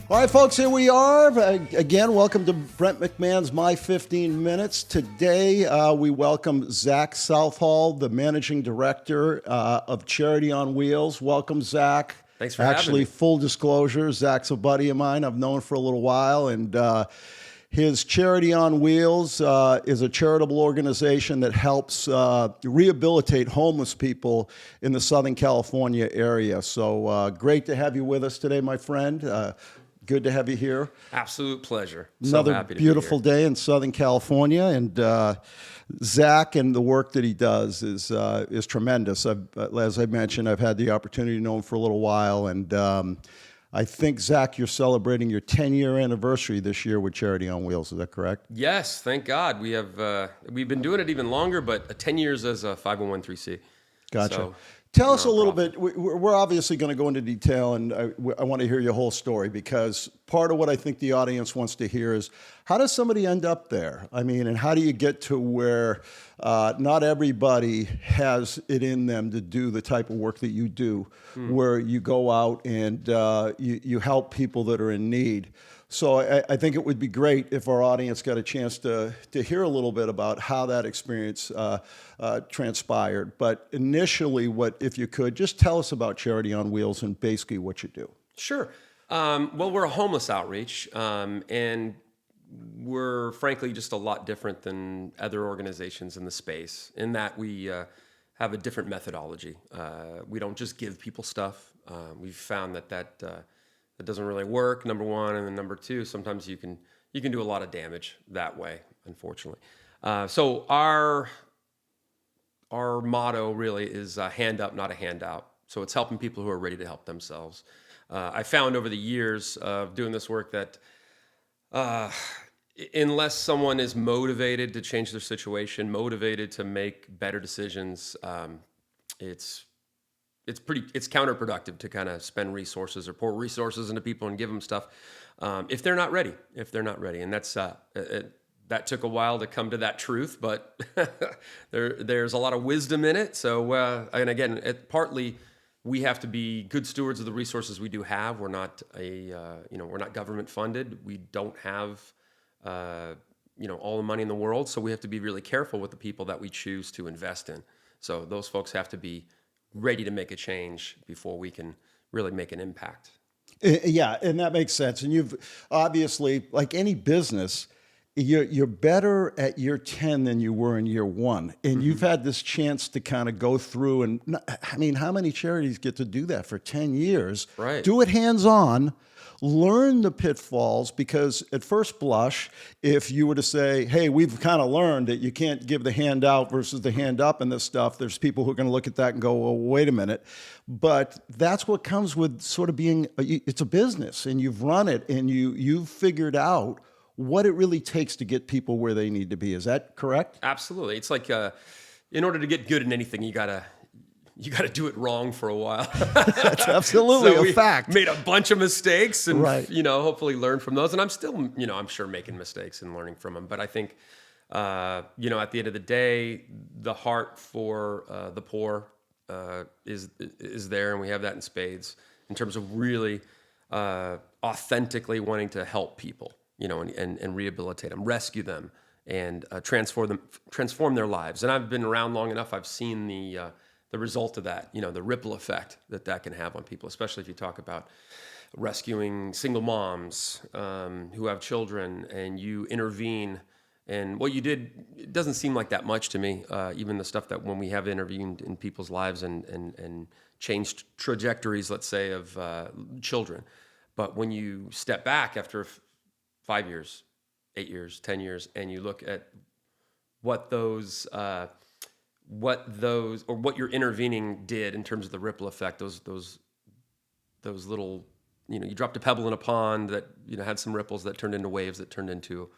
All right, folks, here we are. Again, welcome to Brent McMahon's My 15 Minutes. Today, we welcome Zach Southall, the Managing Director of Charity on Wheels. Welcome, Zach. Thanks for having me. Full disclosure, Zach's a buddy of mine. I've known for a little while, and his Charity on Wheels is a charitable organization that helps rehabilitate homeless people in the Southern California area. So great to have you with us today, my friend. Good to have you here. Absolute pleasure. Another so happy to beautiful be here. day in Southern California, and Zach and the work that he does is tremendous. As I mentioned, I've had the opportunity to know him for a little while, and I think, Zach, you're celebrating your 10-year anniversary this year with Charity on Wheels. Is that correct? Yes, thank God. We've been doing it even longer, but 10 years as a 501(c)(3). Gotcha. So, Tell us a little bit. We're obviously going to go into detail, and I want to hear your whole story, because part of what I think the audience wants to hear is, how does somebody end up there? I mean, and how do you get to where not everybody has it in them to do the type of work that you do, where you go out and you help people that are in need? So I think it would be great if our audience got a chance to hear a little bit about how that experience transpired. But initially, if you could, just tell us about Charity on Wheels and basically what you do. Sure. Well, we're a homeless outreach, and we're frankly just a lot different than other organizations in the space in that we have a different methodology. We don't just give people stuff. We've found that doesn't really work, number one, and then number two, sometimes you can do a lot of damage that way, unfortunately. So our motto really is hand up, not a handout. So it's helping people who are ready to help themselves. I found over the years of doing this work that unless someone is motivated to change their situation, motivated to make better decisions, it's counterproductive to kind of spend resources or pour resources into people and give them stuff if they're not ready. And that's that took a while to come to that truth, but there's a lot of wisdom in it. So and again, partly we have to be good stewards of the resources we do have. We're not we're not government funded. We don't have all the money in the world, so we have to be really careful with the people that we choose to invest in. So those folks have to be ready to make a change before we can really make an impact. Yeah, and that makes sense. And you've obviously, like any business, you're better at year 10 than you were in year 1. And you've had this chance to kind of go through, and I mean, how many charities get to do that for 10 years? Right. Do it hands-on. Learn the pitfalls, because at first blush, if you were to say, hey, we've kind of learned that you can't give the hand out versus the hand up and this stuff, there's people who are going to look at that and go, well, wait a minute. But that's what comes with sort of being, it's a business, and you've run it, and you've figured out what it really takes to get people where they need to be. Is that correct? Absolutely. It's like in order to get good in anything, you gotta do it wrong for a while. That's absolutely a fact. Made a bunch of mistakes and, right. Hopefully learn from those. And I'm still, I'm sure making mistakes and learning from them. But I think, at the end of the day, the heart for the poor is there. And we have that in spades in terms of really authentically wanting to help people, and rehabilitate them, rescue them, and transform their lives. And I've been around long enough. I've seen the result of that, the ripple effect that can have on people, especially if you talk about rescuing single moms who have children, and you intervene. And what you did, it doesn't seem like that much to me, even the stuff that when we have intervened in people's lives and changed trajectories, let's say, of children. But when you step back after 5 years, 8 years, 10 years, and you look at what your intervening did in terms of the ripple effect, those little, you dropped a pebble in a pond that, had some ripples that turned into waves that turned into,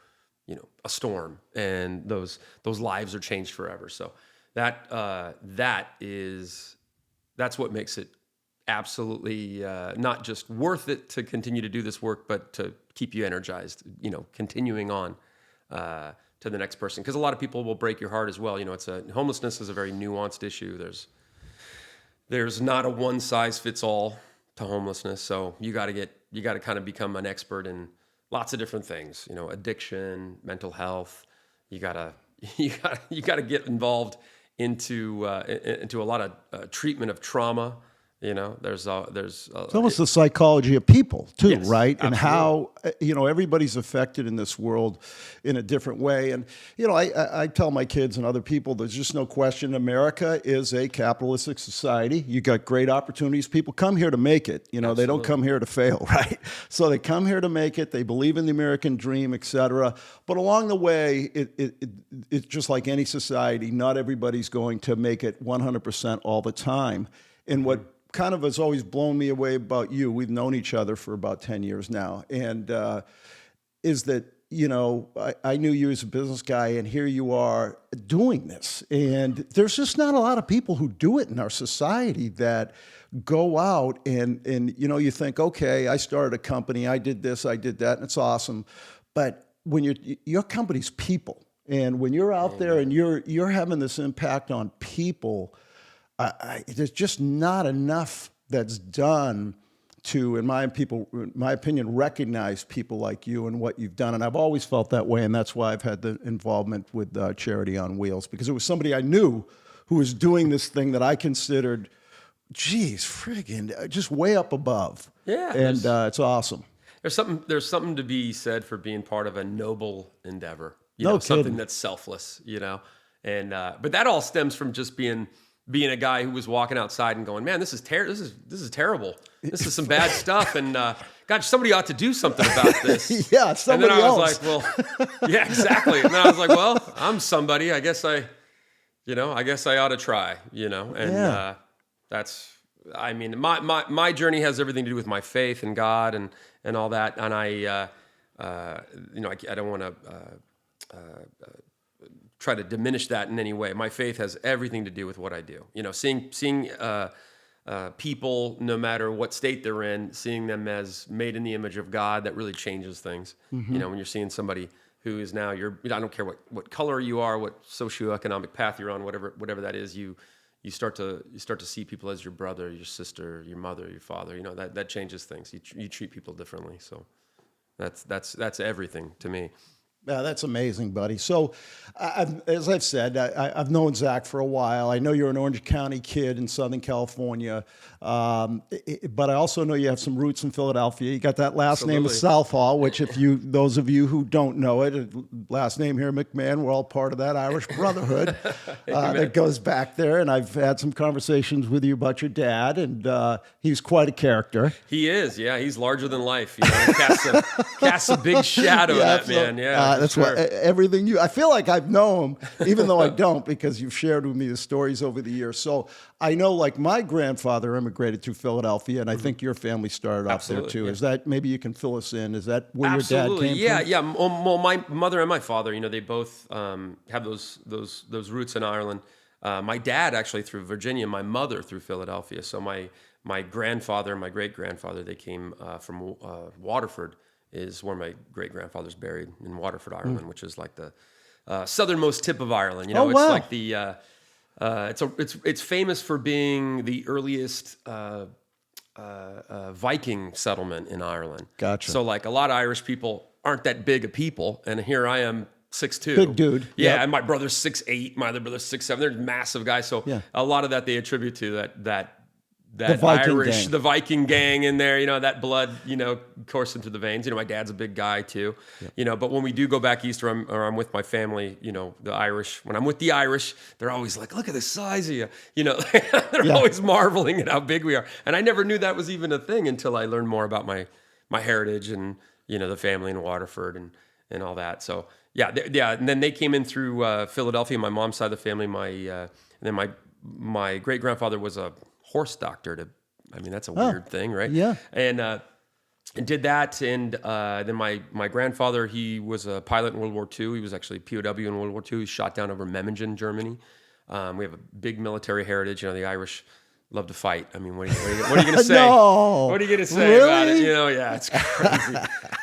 a storm, and those lives are changed forever. So that's what makes it absolutely not just worth it to continue to do this work, but to keep you energized, continuing on to the next person. Because a lot of people will break your heart as well. Homelessness is a very nuanced issue. There's not a one size fits all to homelessness. So you got to kind of become an expert in lots of different things, addiction, mental health. You gotta get involved into a lot of treatment of trauma. There's It's almost the psychology of people too, Yes, right? And absolutely. how, everybody's affected in this world in a different way. And, I tell my kids and other people, there's just no question America is a capitalistic society. You got great opportunities. People come here to make it. They don't Absolutely. come here to fail, right? So they come here to make it. They believe in the American dream, et cetera. But along the way, it's just like any society. Not everybody's going to make it 100% all the time. And what kind of has always blown me away about you, we've known each other for about 10 years now, and is that, I knew you as a business guy, and here you are doing this. And there's just not a lot of people who do it in our society that go out and you think, okay, I started a company, I did this, I did that, and it's awesome. But when your company's people, and when you're out there and you're having this impact on people, there's just not enough that's done to, in my opinion, recognize people like you and what you've done. And I've always felt that way, and that's why I've had the involvement with Charity on Wheels, because it was somebody I knew who was doing this thing that I considered, geez, friggin', just way up above. Yeah, and it's awesome. There's something to be said for being part of a noble endeavor. No Something kidding. that's selfless. And but that all stems from just being a guy who was walking outside and going, man, this is terrible. This is some bad stuff. And God, somebody ought to do something about this. Yeah, somebody and then I else. was like, well, yeah, exactly. And then I was like, well, I'm somebody. I guess I ought to try. And that's. I mean, my journey has everything to do with my faith in God and all that. And I don't want to try to diminish that in any way. My faith has everything to do with what I do. Seeing people, no matter what state they're in, seeing them as made in the image of God, that really changes things. Mm-hmm. When you're seeing somebody who is now, I don't care what color you are, what socioeconomic path you're on, whatever that is, you start to see people as your brother, your sister, your mother, your father. That changes things. You treat people differently. So that's everything to me. Yeah, that's amazing, buddy. So, as I've said, I've known Zach for a while. I know you're an Orange County kid in Southern California, but I also know you have some roots in Philadelphia. You got that last name of Southall, which, those of you who don't know it, last name here, McMahon, we're all part of that Irish brotherhood that goes back there. And I've had some conversations with you about your dad, and he's quite a character. He is, yeah. He's larger than life. He casts a big shadow on that man. Yeah. That's sure. what everything I feel like I've known him, even though I don't, because you've shared with me the stories over the years. So I know, like, my grandfather immigrated to Philadelphia, and I think your family started off there too. Yeah. Is that, maybe you can fill us in? Is that where your dad came from? Yeah. Well, my mother and my father, they both have those roots in Ireland. My dad actually through Virginia, my mother through Philadelphia. So my grandfather and my great grandfather, they came from Waterford. Is where my great grandfather's buried, in Waterford, Ireland, which is like the southernmost tip of Ireland. It's like the it's famous for being the earliest Viking settlement in Ireland. Gotcha. So like a lot of Irish people aren't that big of people, and here I am, 6'2". Big dude. Yeah, Yep. and my brother's 6'8". My other brother's 6'7". They're massive guys. So a lot of that they attribute to that the Viking gang in there, that blood, coursing through the veins. My dad's a big guy too, but when we do go back east or I'm with my family, the Irish, when I'm with the Irish, they're always like, look at the size of you, they're always marveling at how big we are. And I never knew that was even a thing until I learned more about my heritage and, the family in Waterford and all that. So yeah. And then they came in through Philadelphia, my mom's side of the family, and then my great grandfather was a horse doctor. That's a weird thing, right? Yeah. And did that, and then my grandfather, he was a pilot in World War II. He was actually POW in World War II. He shot down over Memmingen, Germany. We have a big military heritage. The Irish love to fight. I mean, what are you going to say? No. What are you going to say about it? Really? You know, yeah, it's crazy.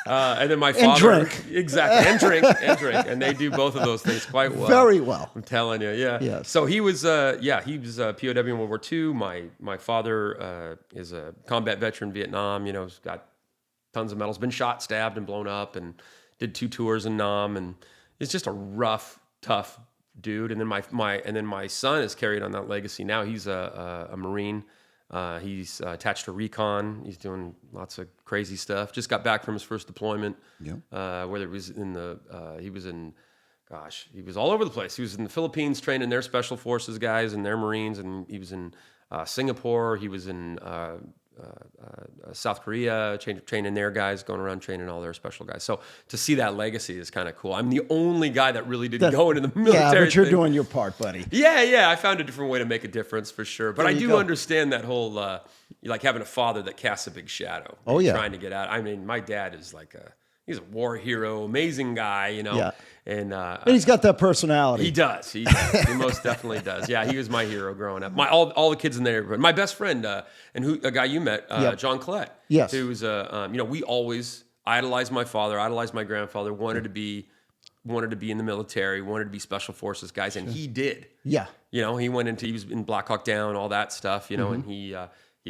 And then my father, drink. exactly, and drink, and they do both of those things quite well. Very well. I'm telling you, yeah. Yes. So he was a POW in World War II. My father is a combat veteran in Vietnam. You know, he's got tons of medals, been shot, stabbed, and blown up, and did 2 tours in Nam, and it's just a rough, tough dude. And then my son has carried on that legacy. Now he's a Marine. He's attached to recon. He's doing lots of crazy stuff. Just got back from his first deployment. Yeah. Whether it was in he was all over the place. He was in the Philippines training their special forces guys and their Marines, and he was in Singapore. He was in South Korea, training their guys, going around training all their special guys. So to see that legacy is kind of cool. I'm the only guy that really didn't go into the military. Yeah, but you're thing. doing your part, buddy. Yeah. I found a different way to make a difference for sure. But I do understand that whole, like having a father that casts a big shadow. Oh, yeah. Trying to get out. I mean, my dad is he's a war hero, amazing guy, you know. Yeah. And he's got that personality. He does. He most definitely does. Yeah, he was my hero growing up. All the kids in the neighborhood. My best friend, a guy you met, John Collette. Yes. Who was we always idolized my father, idolized my grandfather. Wanted to be in the military, wanted to be special forces guys, and he did. Yeah. You know, he was in Black Hawk Down, all that stuff. You know, and he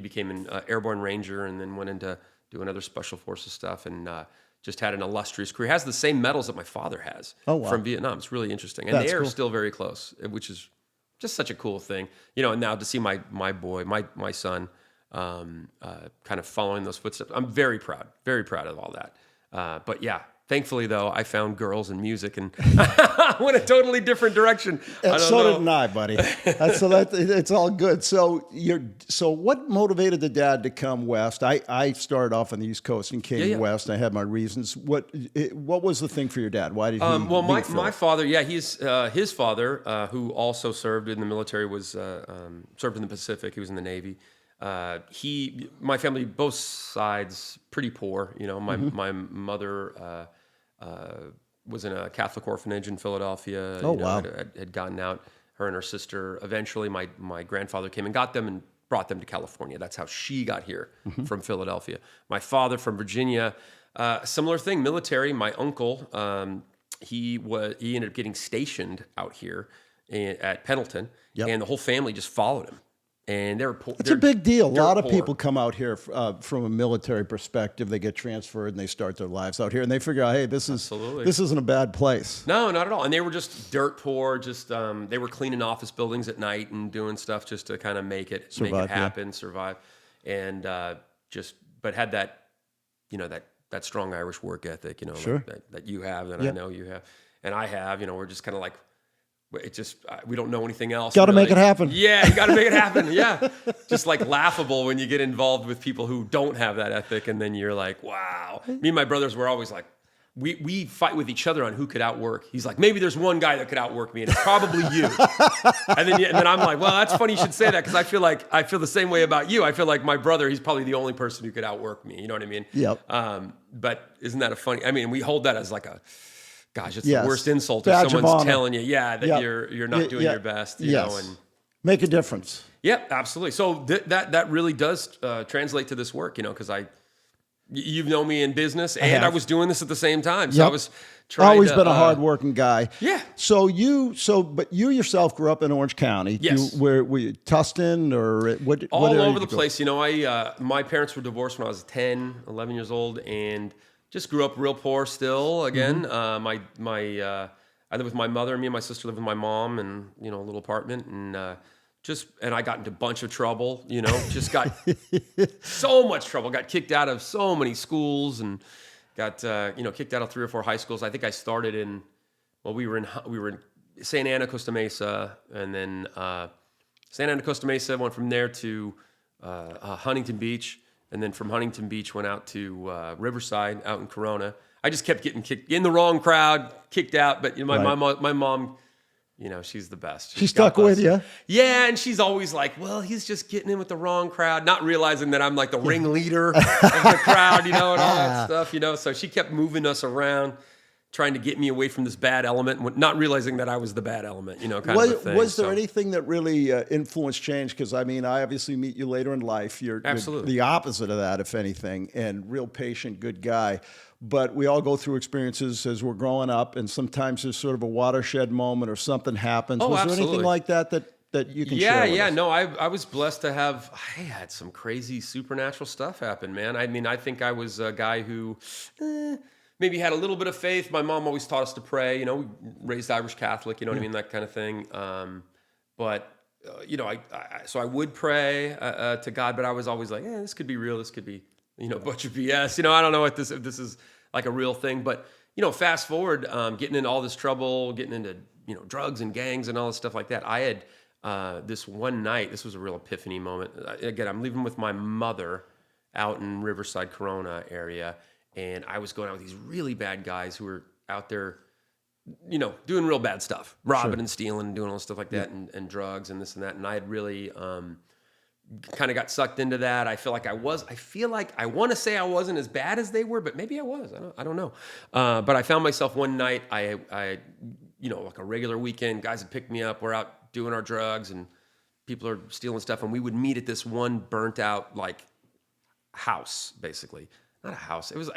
became an airborne ranger, and then went into doing other special forces stuff, and just had an illustrious career. Has the same medals that my father has from Vietnam. It's really interesting. And they are still very close, which is just such a cool thing. You know, and now to see my my son kind of following those footsteps, I'm very proud of all that. But yeah, thankfully though, I found girls and music and went a totally different direction. And so did I, buddy. It's all good. So what motivated the dad to come west? I started off on the East Coast and came west. I had my reasons. What was the thing for your dad? Why did he? Well, my father, he's his father, who also served in the military, was served in the Pacific. He was in the Navy. My family, both sides, pretty poor. You know, my mother was in a Catholic orphanage in Philadelphia. Oh, wow. Had gotten out. Her and her sister. Eventually, my grandfather came and got them and brought them to California. That's how she got here from Philadelphia. My father from Virginia. Similar thing, military. My uncle, he ended up getting stationed out here at Pendleton, and the whole family just followed him. And it's a big deal. A lot of people come out here from a military perspective. They get transferred and they start their lives out here, and they figure out, hey, this isn't a bad place. No, not at all. And they were just dirt poor. Just they were cleaning office buildings at night and doing stuff just to kind of make it happen, survive, and but had that, you know, that strong Irish work ethic, you know, that you have, that I know you have, and I have. You know, we're just kind of like. It just, we don't know anything else. Got to make it happen. Yeah, you got to make it happen. Yeah. Just like laughable when you get involved with people who don't have that ethic. And then you're like, wow. Me and my brothers were always like, we fight with each other on who could outwork. He's like, maybe there's one guy that could outwork me, and it's probably you. and then I'm like, well, that's funny you should say that, because I feel the same way about you. I feel like my brother, he's probably the only person who could outwork me. You know what I mean? Yep. But isn't that I mean, we hold that as like a, gosh, it's the worst insult if someone's telling you, that you're not doing your best, you know, and make a difference. Yeah, absolutely. So that really does translate to this work, you know, because you've known me in business, and I was doing this at the same time. So I was trying always been a hardworking guy. Yeah. But you yourself grew up in Orange County. Yes. Were you Tustin or what? All over the place. You know, my parents were divorced when I was 10, 11 years old, and just grew up real poor still. Again, I lived with my mother. Me and my sister lived with my mom, and a little apartment, and I got into a bunch of trouble. You know, just got so much trouble. Got kicked out of so many schools, and got kicked out of 3 or 4 high schools. I think I started in we were in Santa Ana, Costa Mesa, and then Santa Ana, Costa Mesa. Went from there to Huntington Beach. And then from Huntington Beach, went out to Riverside, out in Corona. I just kept getting kicked in the wrong crowd, kicked out. But my mom, she's the best. She stuck with you. Yeah, and she's always like, "Well, he's just getting in with the wrong crowd," not realizing that I'm like the ringleader of the crowd, and all that stuff. So she kept moving us around. trying to get me away from this bad element, not realizing that I was the bad element, kind of a thing. Was there anything that really influenced change? Because, I mean, I obviously meet you later in life. You're the opposite of that, if anything, and real patient, good guy. But we all go through experiences as we're growing up, and sometimes there's sort of a watershed moment or something happens. Oh, was absolutely. there anything like that you can share with us? No, I was blessed to have, I had some crazy supernatural stuff happen, man. I mean, I think I was a guy who maybe had a little bit of faith. My mom always taught us to pray, we raised Irish Catholic, you know what I mean? That kind of thing. So I would pray to God, but I was always like, this could be real. This could be, a bunch of BS. I don't know if this is like a real thing, but, fast forward, getting into all this trouble, getting into, drugs and gangs and all this stuff like that. I had, this one night, this was a real epiphany moment. Again, I'm leaving with my mother out in Riverside, Corona area. And I was going out with these really bad guys who were out there, doing real bad stuff, robbing and stealing and doing all this stuff like that, and drugs and this and that. And I had really kind of got sucked into that. I feel like I want to say I wasn't as bad as they were, but maybe I was. I don't know. But I found myself one night, I like a regular weekend, guys had picked me up. We're out doing our drugs and people are stealing stuff. And we would meet at this one burnt out house, basically. Not a house. It was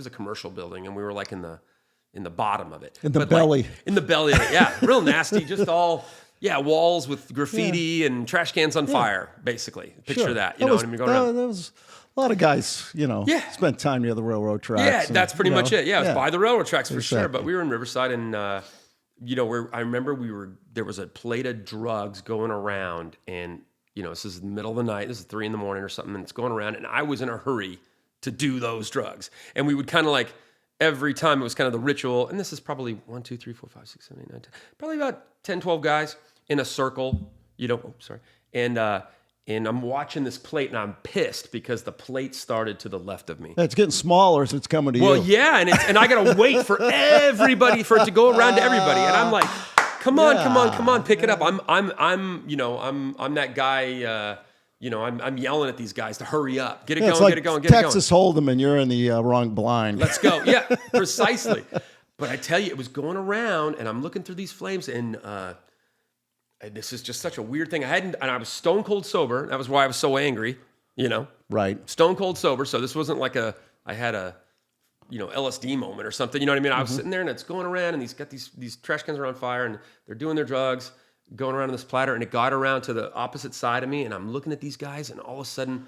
a commercial building, and we were like in the bottom of it. In the belly. In the belly of it, yeah. Real nasty. Just all walls with graffiti and trash cans on fire, basically. Picture that. You know what I mean? Going around. There was a lot of guys, spent time near the railroad tracks. Yeah, that's pretty much it. Yeah, it was by the railroad tracks for sure. But we were in Riverside, and I remember there was a plate of drugs going around, and this is the middle of the night. This is 3 a.m. or something, and it's going around, and I was in a hurry to do those drugs. And we would kind of every time it was kind of the ritual, and this is probably 1, 2, 3, 4, 5, 6, 7, 8, 9, 10, probably about 10, 12 guys in a circle, and I'm watching this plate, and I'm pissed because the plate started to the left of me. It's getting smaller as it's coming to you. Well, yeah, and I got to wait for everybody, for it to go around to everybody. And I'm like, come on, pick it up. I'm that guy, I'm yelling at these guys to hurry up. Get it going, get it going, get it going. Texas Hold'em, and you're in the wrong blind. Let's go. Yeah, precisely. But I tell you, it was going around, and I'm looking through these flames, and this is just such a weird thing. And I was stone cold sober. That was why I was so angry, Right. Stone cold sober. So this wasn't like I had a, LSD moment or something. You know what I mean? I was sitting there, and it's going around, and these trash cans are on fire, and they're doing their drugs, going around in this platter, and it got around to the opposite side of me, and I'm looking at these guys, and all of a sudden,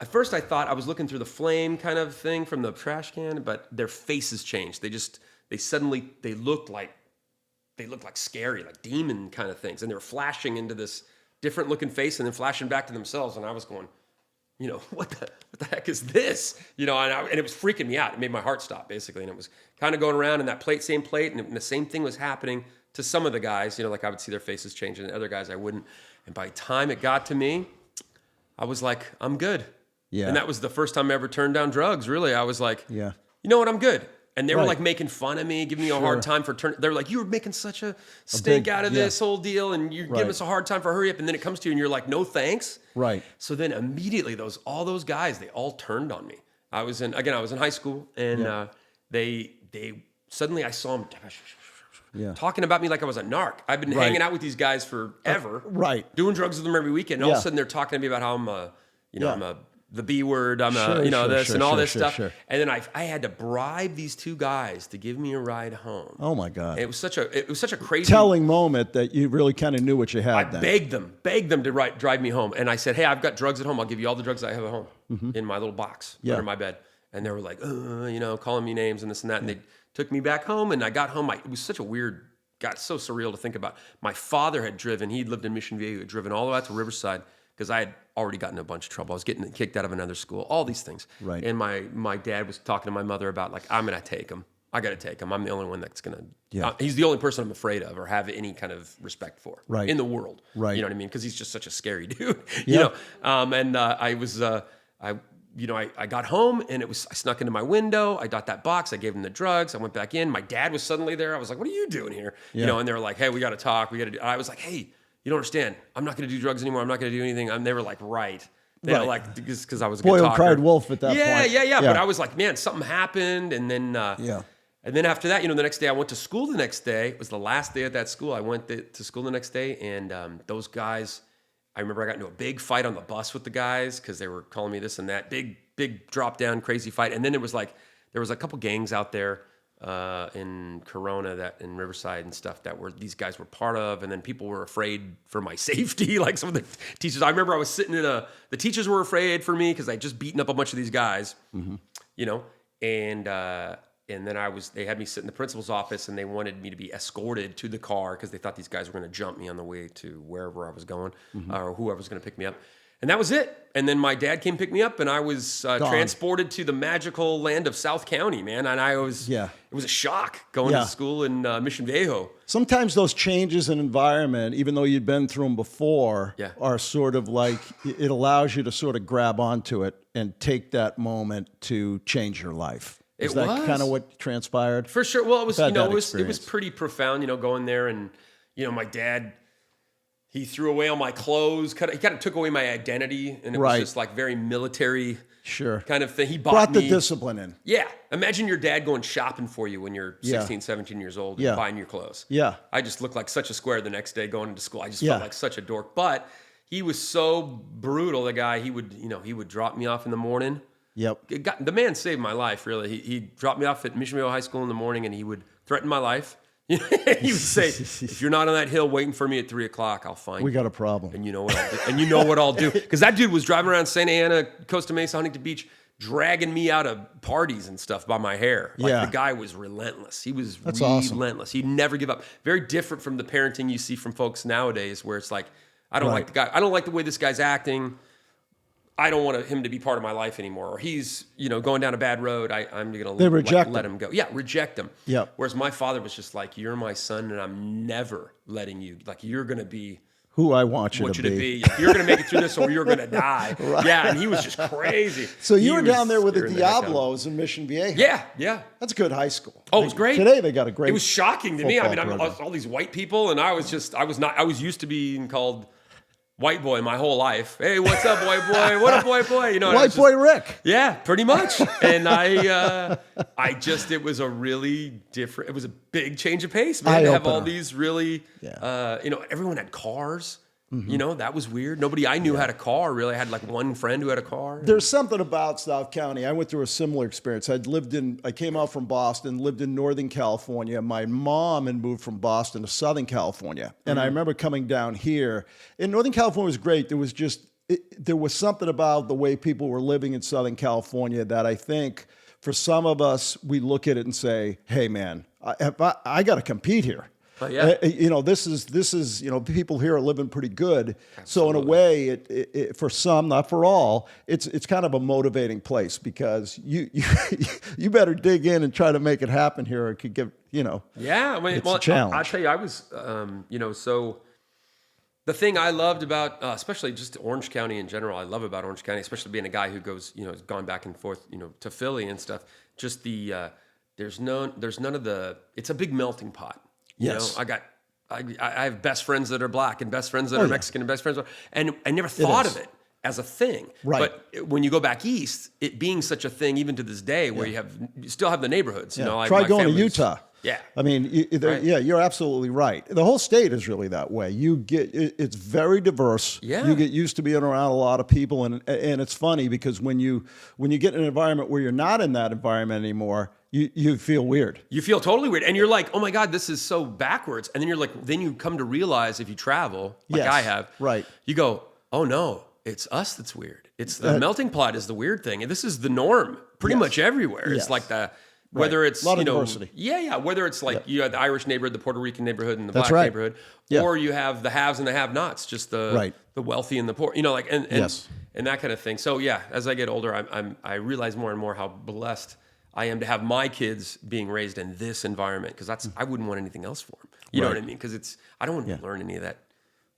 at first I thought I was looking through the flame kind of thing from the trash can, but their faces changed. They looked like scary, like demon kind of things, and they were flashing into this different looking face and then flashing back to themselves, and I was going, what the heck is this? And it was freaking me out. It made my heart stop, basically, and it was kind of going around in that same plate, and the same thing was happening to some of the guys, I would see their faces change, and other guys I wouldn't. And by the time it got to me, I was like, I'm good. Yeah. And that was the first time I ever turned down drugs, really. I was like, you know what, I'm good. And they were making fun of me, giving me a hard time for they were like, you were making such a stink out of this whole deal, and you're giving us a hard time for hurry up. And then it comes to you, and you're like, no thanks. Right. So then immediately all those guys, they all turned on me. I was in high school, and they suddenly I saw them talking about me like I was a narc. I've been hanging out with these guys forever, doing drugs with them every weekend. And all of a sudden they're talking to me about how I'm the B word, I'm this and all this stuff. Sure. And then I had to bribe these 2 guys to give me a ride home. Oh my God. And it was such a crazy telling moment that you really kind of knew what you had. I begged them to drive me home. And I said, hey, I've got drugs at home. I'll give you all the drugs I have at home in my little box under my bed. And they were like, calling me names and this and that. And they took me back home, and I got home. It was such a weird, so surreal to think about. My father had driven. He'd lived in Mission Viejo. He had driven all the way out to Riverside because I had already gotten in a bunch of trouble. I was getting kicked out of another school, all these things. Right. And my dad was talking to my mother about, I'm going to take him. I got to take him. I'm the only one that's going to, he's the only person I'm afraid of or have any kind of respect for in the world. Right. You know what I mean? Because he's just such a scary dude, I got home, and I snuck into my window. I got that box. I gave him the drugs. I went back in. My dad was suddenly there. I was like, what are you doing here? And they were like, hey, we got to talk. I was like, hey, you don't understand. I'm not going to do drugs anymore. I'm not going to do anything. And they were like, right. They were like, because I was a good talker. Boy cried wolf at that point. Yeah. But I was like, man, something happened. And then And then after that, the next day I went to school the next day. It was the last day at that school. I went to school the next day, and those guys, I remember I got into a big fight on the bus with the guys because they were calling me this and that. Big drop down, crazy fight. And then there was a couple gangs out there in Corona, in Riverside and stuff these guys were part of, and then people were afraid for my safety. Like some of the teachers, I remember I was sitting the teachers were afraid for me because I just beaten up a bunch of these guys, and then they had me sit in the principal's office, and they wanted me to be escorted to the car because they thought these guys were going to jump me on the way to wherever I was going, or whoever was going to pick me up. And that was it. And then my dad came pick me up, and I was transported to the magical land of South County, man. And it was a shock going to school in Mission Viejo. Sometimes those changes in environment, even though you'd been through them before, are sort of like, it allows you to sort of grab onto it and take that moment to change your life. Is that kind of what transpired? For sure. Well, it was pretty profound, going there, and my dad, he threw away all my clothes. He kind of took away my identity, and it was just like very military kind of thing. He brought the discipline in. Yeah. Imagine your dad going shopping for you when you're 16, 17 years old and buying your clothes. Yeah. I just looked like such a square the next day going into school. I just felt like such a dork. But he was so brutal, the guy. He would drop me off in the morning. Yep. The man saved my life, really. He dropped me off at Mission Viejo High School in the morning, and he would threaten my life. He would say, if you're not on that hill waiting for me at 3:00, I'll find you. We got a problem. And you know what I'll do. And you know what I'll do. Because that dude was driving around Santa Ana, Costa Mesa, Huntington Beach, dragging me out of parties and stuff by my hair. The guy was relentless. He was relentless. Awesome. He'd never give up. Very different from the parenting you see from folks nowadays, where it's like, I don't like the guy. I don't like the way this guy's acting. I don't want him to be part of my life anymore. Or he's, going down a bad road. I'm going to let him go. Yeah, reject him. Yeah. Whereas my father was just like, you're my son, and I'm never letting you. Like, you're going to be who I want you to be. You're going to make it through this, or you're going to die. Yeah, and he was just crazy. So you were down there with the Diablos in Mission Viejo. Yeah. That's a good high school. Oh, it was great. Today they got a great. It was shocking to me. I mean, program. all these white people, and I was used to being called white boy my whole life. Hey, what's up, white boy? What up, white boy? White boy Rick. Yeah, pretty much. And it was a really different. It was a big change of pace, man. To have all these really, everyone had cars. That was weird. Nobody I knew had a car, really. I had like one friend who had a car. There's something about South County. I went through a similar experience. I came out from Boston, lived in Northern California. My mom had moved from Boston to Southern California. And I remember coming down here. And Northern California was great. There was something about the way people were living in Southern California that I think for some of us, we look at it and say, hey, man, I got to compete here. This is people here are living pretty good. Absolutely. So in a way, it for some, not for all, it's kind of a motivating place because you better dig in and try to make it happen here. Or it could get it's a challenge. I'll tell you, I was so the thing I loved about especially just Orange County in general, I love about Orange County, especially being a guy who goes has gone back and forth to Philly and stuff. Just there's none of the. It's a big melting pot. Yes. I have best friends that are black and best friends that are Mexican and best friends and I never thought of it as a thing. Right. But when you go back east, it being such a thing, even to this day, where you still have the neighborhoods. Try going to Utah. Yeah. I mean, you're absolutely right. The whole state is really that way. It's very diverse. Yeah. You get used to being around a lot of people, and it's funny because when you get in an environment where you're not in that environment anymore, you feel weird. You feel totally weird, and you're like, oh my God, this is so backwards. And then then you come to realize if you travel, like I have, right? You go, oh no, it's us that's weird. It's the melting pot is the weird thing, and this is the norm pretty much everywhere. It's like the. Whether it's, a lot of diversity. Whether it's like you have the Irish neighborhood, the Puerto Rican neighborhood, and the black neighborhood, or you have the haves and the have-nots, just the wealthy and the poor, and that kind of thing. So as I get older, I realize more and more how blessed I am to have my kids being raised in this environment, because I wouldn't want anything else for them. You know what I mean? Because I don't want to learn any of that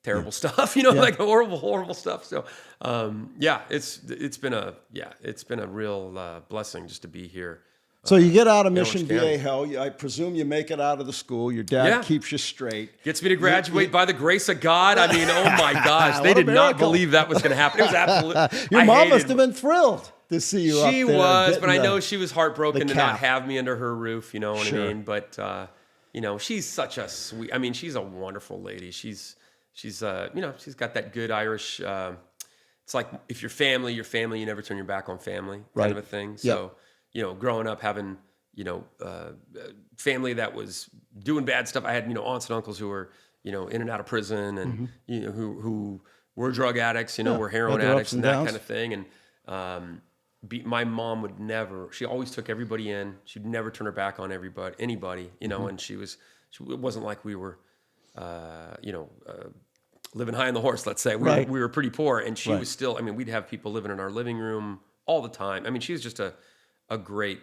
terrible stuff, like horrible stuff. So it's been a real blessing just to be here. So you get out of Mission Viejo. I presume you make it out of the school. Your dad keeps you straight. Gets me to graduate by the grace of God. I mean, oh my gosh. They did not believe that was going to happen. It was absolutely. Your mom must have been thrilled. to see you up there. She was, but I getting know she was heartbroken to not cap. have me under her roof. You know what Sure. I mean? But you know, she's such a sweet. I mean, she's a wonderful lady. She's you know, she's got that good Irish. It's like if you're family, you never turn your back on family, kind Right. of a thing. Yep. So you know, growing up having you know family that was doing bad stuff. I had you know aunts and uncles who were you know in and out of prison, and you know who were drug addicts. You know, were heroin Had their addicts ups and and that downs. kind of thing. And my mom would never. She always took everybody in. She'd never turn her back on anybody. You know, and it wasn't like we were, you know, living high on the horse. Let's say Right. we were pretty poor, and she Right. was still. I mean, we'd have people living in our living room all the time. I mean, she was just a great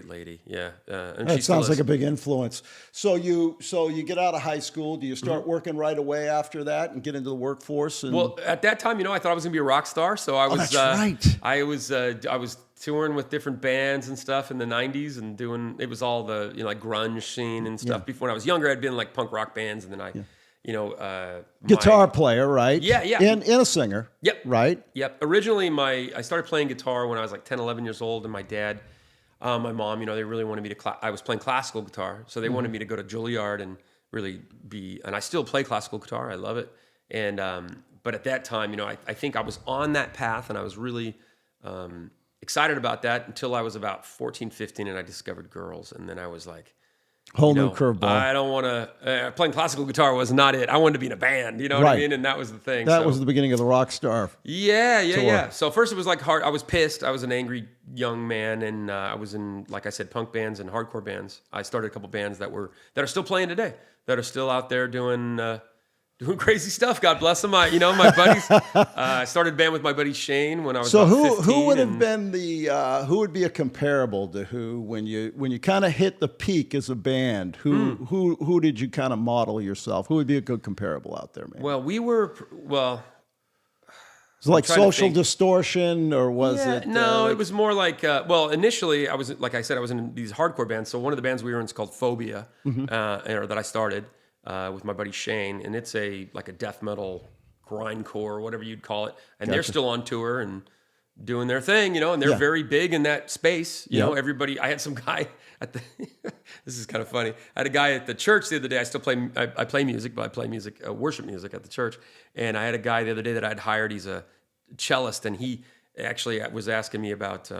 lady. Yeah, and That she still sounds like is. a big influence. So you get out of high school. Do you start working right away after that and get into the workforce? And, Well, at that time, you know, I thought I was gonna be a rock star. So I was. that's right. I was touring with different bands and stuff in the '90s and doing. It was all the you know like grunge scene and stuff. Before when I was younger, I'd been like punk rock bands, and then you know, guitar player, right? Yeah. And a singer. Yep. Right. Yep. Originally, I started playing guitar when I was like 10, 11 years old, and my dad, my mom, you know, they really wanted me to. I was playing classical guitar, so they wanted me to go to Juilliard and really be. And I still play classical guitar. I love it. And but at that time, you know, I think I was on that path, and I was really excited about that until I was about 14, 15, and I discovered girls, and then I was like. Whole You new know, curveball. I don't want to. Playing classical guitar was not it. I wanted to be in a band. You know what I Right. mean? And that was the thing. That so. was the beginning of the rock star. Yeah. So first it was like hard. I was pissed. I was an angry young man, and I was in, like I said, punk bands and hardcore bands. I started a couple bands that are still playing today, that are still out there doing crazy stuff. God bless them. My buddies. I started a band with my buddy Shane when I was So about 15, who would have and- been who would be a comparable to who when you kind of hit the peak as a band? Who did you kind of model yourself? Who would be a good comparable out there, man? Well, we were Was it like trying to Social think. Distortion, or was it? No, it was more like, well, initially I was, like I said, I was in these hardcore bands. So one of the bands we were in is called Phobia, or that I started with my buddy Shane. And it's like a death metal grindcore, whatever you'd call it. And they're still on tour and doing their thing, you know, and they're very big in that space. You know, everybody, I had some guy at the, this is kind of funny. I had a guy at the church the other day. I play music, but I play music, worship music at the church. And I had a guy the other day that I'd hired. He's a cellist, and he actually was asking me about,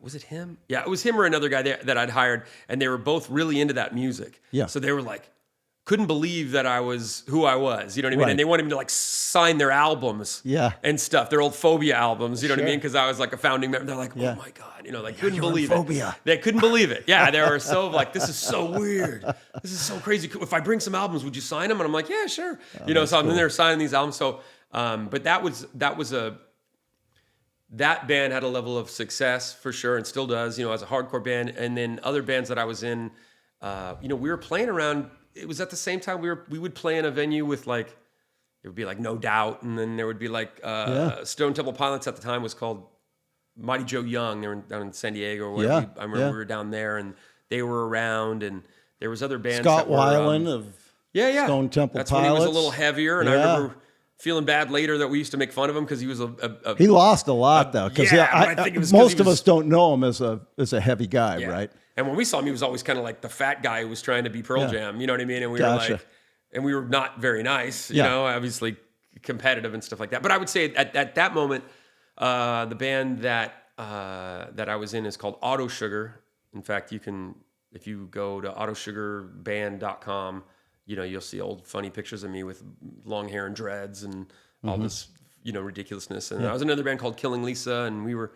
was it him? Yeah, it was him or another guy that I'd hired, and they were both really into that music. Yeah. So they were like, couldn't believe that I was who I was, you know what I mean? Right. And they wanted me to like sign their albums and stuff, their old Phobia albums, you know what I mean? Because I was like a founding member. They're like, oh my God, you know, like couldn't you're in believe Phobia. it. They couldn't believe it. Yeah, they were so like, this is so weird. This is so crazy. If I bring some albums, would you sign them? And I'm like, yeah, sure. You know, so then they're signing these albums. So, but that band had a level of success for sure, and still does, you know, as a hardcore band. And then other bands that I was in, you know, we were playing around. It was at the same time we would play in a venue with like, it would be like No Doubt, and then there would be like Stone Temple Pilots at the time was called Mighty Joe Young. They were down in San Diego or whatever. I remember we were down there, and they were around, and there was other bands. Scott that were, Weiland of Stone Temple That's Pilots. when he was a little heavier, and I Yeah. remember feeling bad later that we used to make fun of him because he was a He lost a lot though, because yeah, but I think it was 'cause most he of was- us don't know him as a heavy guy, Yeah. right? And when we saw him, he was always kind of like the fat guy who was trying to be Pearl Jam. You know what I mean? And we Gotcha. were like, and we were not very nice, you Yeah. know, obviously competitive and stuff like that. But I would say at that moment, the band that I was in is called Auto Sugar. In fact, if you go to autosugarband.com, you know, you'll see old funny pictures of me with long hair and dreads and all this, you know, ridiculousness. And I was in another band called Killing Lisa, and we were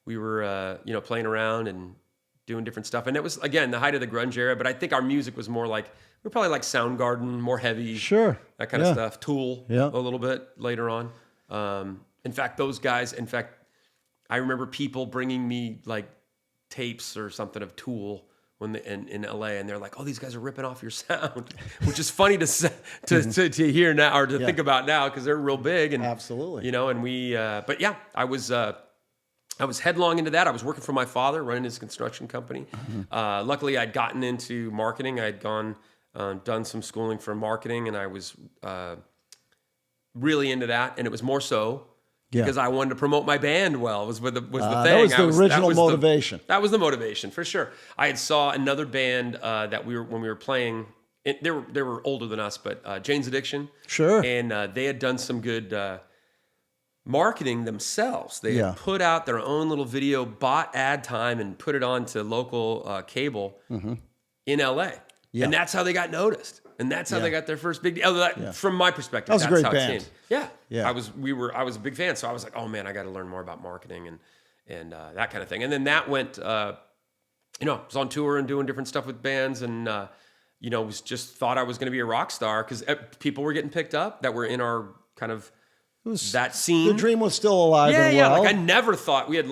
you know, playing around and doing different stuff. And it was, again, the height of the grunge era, but I think our music was more like, we're probably like Soundgarden, more heavy. Sure. That kind of stuff. Tool Yeah. a little bit later on. In fact, those guys, I remember people bringing me like tapes or something of Tool when in LA, and they're like, "Oh, these guys are ripping off your sound," which is funny to hear now or to think about now because they're real big and Absolutely. you know. And we, but yeah, I was headlong into that. I was working for my father, running his construction company. Luckily, I'd gotten into marketing. I'd gone done some schooling for marketing, and I was really into that. And it was more so Yeah. because I wanted to promote my band well. Was the thing. That was the original motivation. That was the motivation for sure. I had saw another band that when we were playing. They were older than us, but Jane's Addiction. Sure. And they had done some good marketing themselves. They had put out their own little video, bought ad time, and put it on to local cable in LA. Yeah. And that's how they got noticed. And that's how they got their first big deal. From my perspective, that was that's a great how band. it came. Yeah. Yeah. I was a big fan. So I was like, oh man, I got to learn more about marketing and that kind of thing. And then that went, I was on tour and doing different stuff with bands and, was just thought I was going to be a rock star because people were getting picked up that were in our kind of that scene. The dream was still alive and well. Like I never thought we had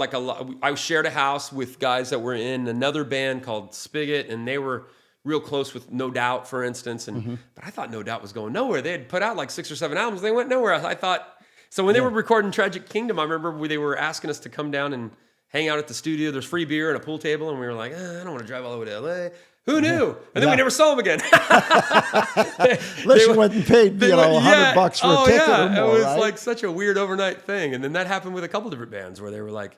I shared a house with guys that were in another band called Spigot, and they were real close with No Doubt, for instance. And but I thought No Doubt was going nowhere. They had put out like 6 or 7 albums. They went nowhere. I thought so when they were recording Tragic Kingdom. I remember they were asking us to come down and hang out at the studio. There's free beer and a pool table, and we were like, I don't want to drive all the way to LA. Who knew? And then we never saw them again. Unless you went and paid, $100 for a ticket or more, it was right? like such a weird overnight thing. And then that happened with a couple different bands where they were like,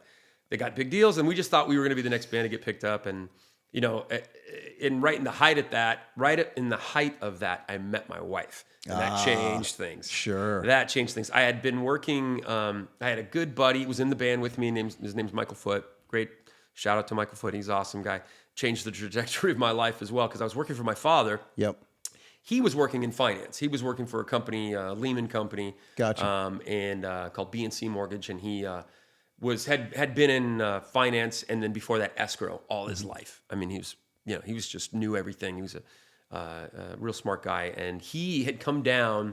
they got big deals, and we just thought we were going to be the next band to get picked up. And right in the height of that, I met my wife, and that changed things. Sure, that changed things. I had been working. I had a good buddy who was in the band with me. His name's Michael Foote. Great shout out to Michael Foote. He's an awesome guy. Changed the trajectory of my life as well because I was working for my father. Yep. He was working in finance. He was working for a company, Lehman Company, gotcha, and called B&C Mortgage, and he had been in finance, and then before that escrow all his life. I mean, he was just knew everything. He was a real smart guy, and he had come down.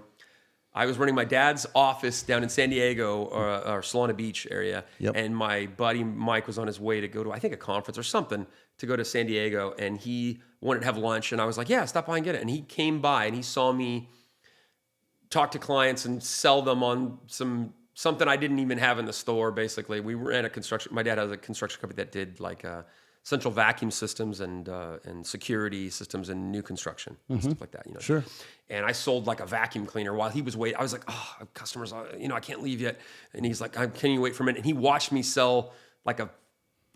I was running my dad's office down in San Diego or Solana Beach area, and my buddy Mike was on his way to go to, I think, a conference or something, to go to San Diego, and he wanted to have lunch, and I was like, yeah, stop by and get it. And he came by, and he saw me talk to clients and sell them on something I didn't even have in the store, basically. We were in my dad has a construction company that did like central vacuum systems and security systems in new construction, and stuff like that. Sure. And I sold like a vacuum cleaner while he was waiting. I was like, oh, customers, I can't leave yet. And he's like, can you wait for a minute? And he watched me sell like a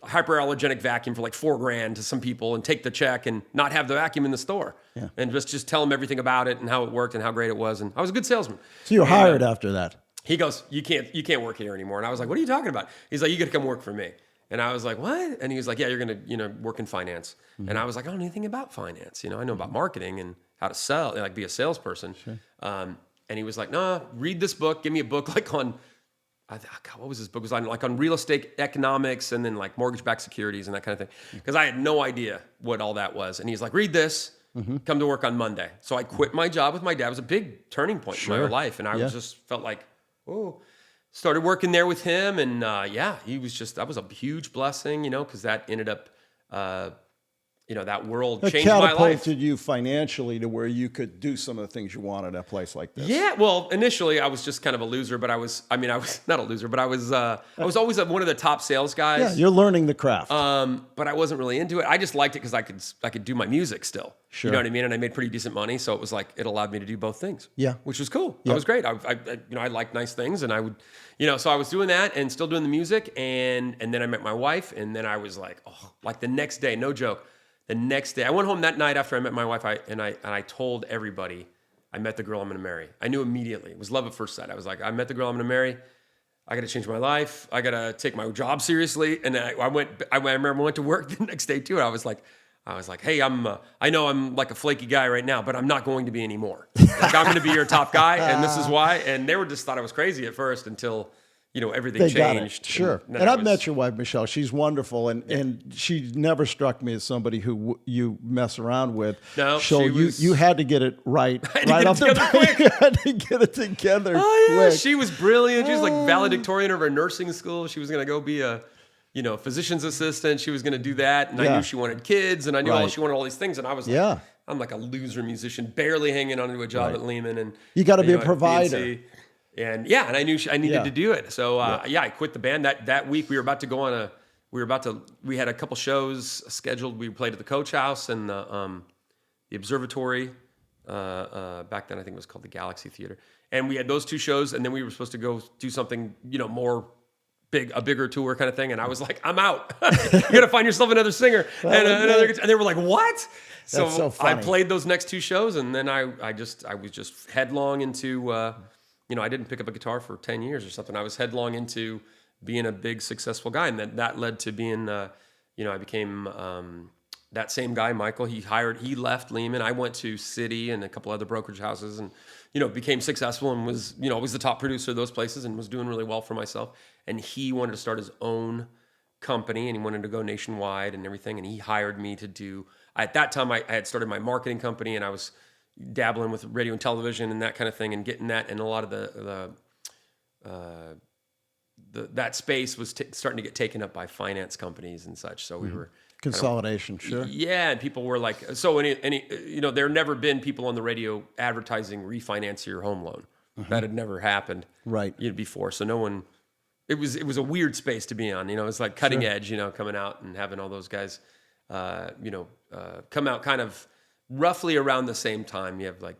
hyperallergenic vacuum for like $4,000 to some people and take the check and not have the vacuum in the store. Yeah. And just tell them everything about it and how it worked and how great it was. And I was a good salesman. So you were hired after that. He goes, you can't work here anymore. And I was like, what are you talking about? He's like, you got to come work for me. And I was like, what? And he was like, yeah, you're going to, work in finance. And I was like, I don't know anything about finance. I know about marketing and how to sell, like be a salesperson. Sure. And he was like, no, read this book. Give me a book like on, what was this book? It was on like on real estate economics and then like mortgage-backed securities and that kind of thing. Because I had no idea what all that was. And he's like, read this, come to work on Monday. So I quit my job with my dad. It was a big turning point in my whole life. And I just felt like, oh, started working there with him. And he was that was a huge blessing, because that ended up, that world changed my life. Catapulted you financially to where you could do some of the things you wanted at a place like this. Yeah, well, initially I was just kind of a loser, but I was not a loser, but I was always one of the top sales guys. Yeah, you're learning the craft. But I wasn't really into it. I just liked it because I could do my music still. Sure. You know what I mean? And I made pretty decent money, so it was like it allowed me to do both things. Yeah, which was cool. Yeah. That was great. I liked nice things, and I would, so I was doing that and still doing the music, and then I met my wife, and then I was like, like the next day, no joke. The next day, I went home that night after I met my wife, I told everybody I met the girl I'm going to marry. I knew immediately. It was love at first sight. I was like, I met the girl I'm going to marry. I got to change my life. I got to take my job seriously. And I remember I went to work the next day too. And I was like, hey, I know I'm like a flaky guy right now, but I'm not going to be anymore. Like I'm going to be your top guy, and this is why. And they just thought I was crazy at first until everything changed. Sure. And I've met your wife, Michelle. She's wonderful. And she never struck me as somebody who you mess around with. No, so you had to get it right off the bat. You had to get it together quick. She was brilliant. She was like valedictorian of her nursing school. She was going to go be a physician's assistant. She was going to do that. And I knew she wanted kids, and I knew she wanted all these things. And I was like, I'm like a loser musician, barely hanging on to a job at Lehman. And you got to be a provider. And and I knew I needed to do it. So I quit the band that week. We were about to go on we had a couple shows scheduled. We played at the Coach House and the Observatory Back then, I think it was called the Galaxy Theater. And we had those 2 shows, and then we were supposed to go do something, more a bigger tour kind of thing. And I was like, I'm out. You got to find yourself another singer. And they were like, what? So I played those next 2 shows, and then I was just headlong into, I didn't pick up a guitar for 10 years or something. I was headlong into being a big, successful guy. And then that led to being, I became that same guy, Michael. He left Lehman. I went to Citi and a couple other brokerage houses and, became successful and was, was the top producer of those places and was doing really well for myself. And he wanted to start his own company and he wanted to go nationwide and everything. And he hired me to do, at that time I had started my marketing company and I was dabbling with radio and television and that kind of thing and getting that. And a lot of that space was starting to get taken up by finance companies and such. So we were consolidation, sure. Yeah, and people were like, so there never been people on the radio advertising refinance your home loan. That had never happened right before. So no one. It was a weird space to be on. It was like cutting edge. Coming out and having all those guys, come out kind of roughly around the same time. You have like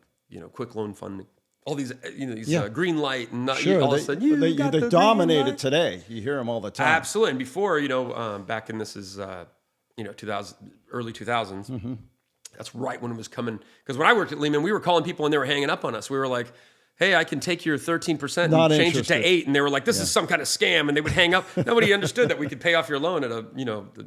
quick loan funding. All these, green light, and not, sure, all of a sudden they dominate it today. You hear them all the time. Absolutely, and before, back in this is, 2000, early 2000s. That's right when it was coming. Because when I worked at Lehman, we were calling people and they were hanging up on us. We were like, "Hey, I can take your 13% and change it to 8%," and they were like, "This is some kind of scam," and they would hang up. Nobody understood that we could pay off your loan at a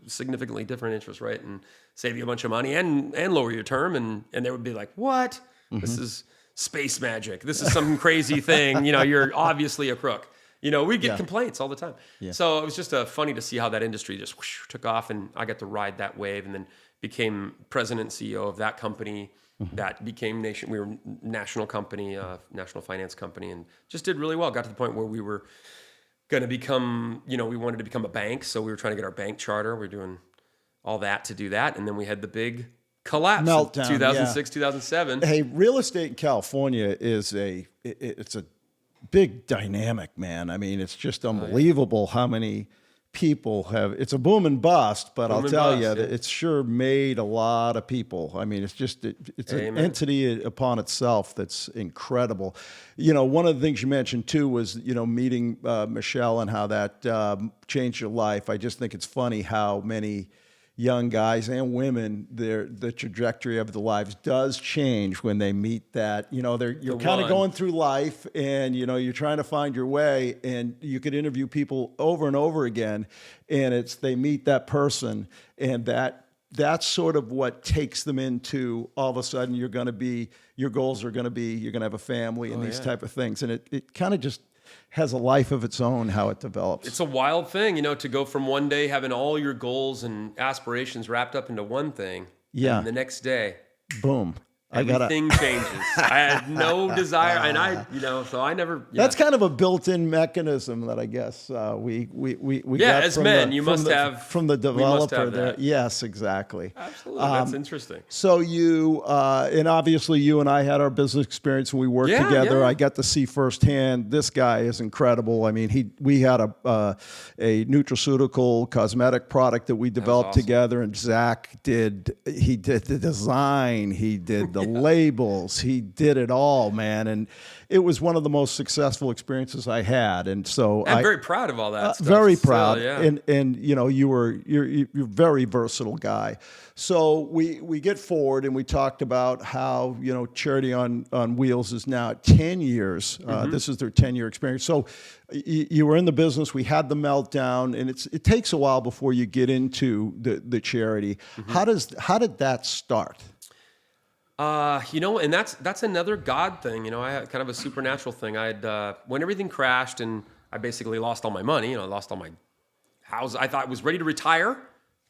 significantly different interest rate and save you a bunch of money and lower your term, and they would be like, "What? This is space magic. This is some crazy thing. You're obviously a crook." We'd get complaints all the time. Yeah. So it was just funny to see how that industry just took off, and I got to ride that wave, and then became president and CEO of that company. That became we were national company, national finance company, and just did really well. Got to the point where we were going to become, we wanted to become a bank, so we were trying to get our bank charter. We were doing all that to do that, and then we had the big collapse meltdown, in 2006, 2007. Hey, real estate in California it's a big dynamic, man. I mean, it's just unbelievable how many people have. It's a boom and bust, but I'll tell you, it's sure made a lot of people. I mean, it's an entity upon itself that's incredible. One of the things you mentioned too was meeting Michelle and how that changed your life. I just think it's funny how many young guys and women, the trajectory of their lives does change when they meet that. You're kind of going through life, and you're trying to find your way, and you could interview people over and over again, and they meet that person, and that's sort of what takes them into all of a sudden your goals are going to be you're going to have a family and these type of things, and it kind of just has a life of its own, how it develops. It's a wild thing, to go from one day having all your goals and aspirations wrapped up into one thing. Yeah. And the next day, boom. Everything changes. I had no desire, and so I never. Yeah. That's kind of a built-in mechanism that I guess we got as men, you must have from the developer there. Yes, exactly. Absolutely, that's interesting. So you and obviously you and I had our business experience when we worked together. I got to see firsthand. This guy is incredible. I mean, we had a nutraceutical cosmetic product that we developed together, and Zach did the design. He did the labels, he did it all, man, and it was one of the most successful experiences I had, and so I'm very proud of all that stuff. Very proud, and you're a very versatile guy. So we get forward, and we talked about how Charity on Wheels is now at 10 years. This is their 10-year experience. So you were in the business. We had the meltdown, and it takes a while before you get into the charity. How did that start? And that's another God thing. I had kind of a supernatural thing. I had, when everything crashed and I basically lost all my money, I lost all my house. I thought I was ready to retire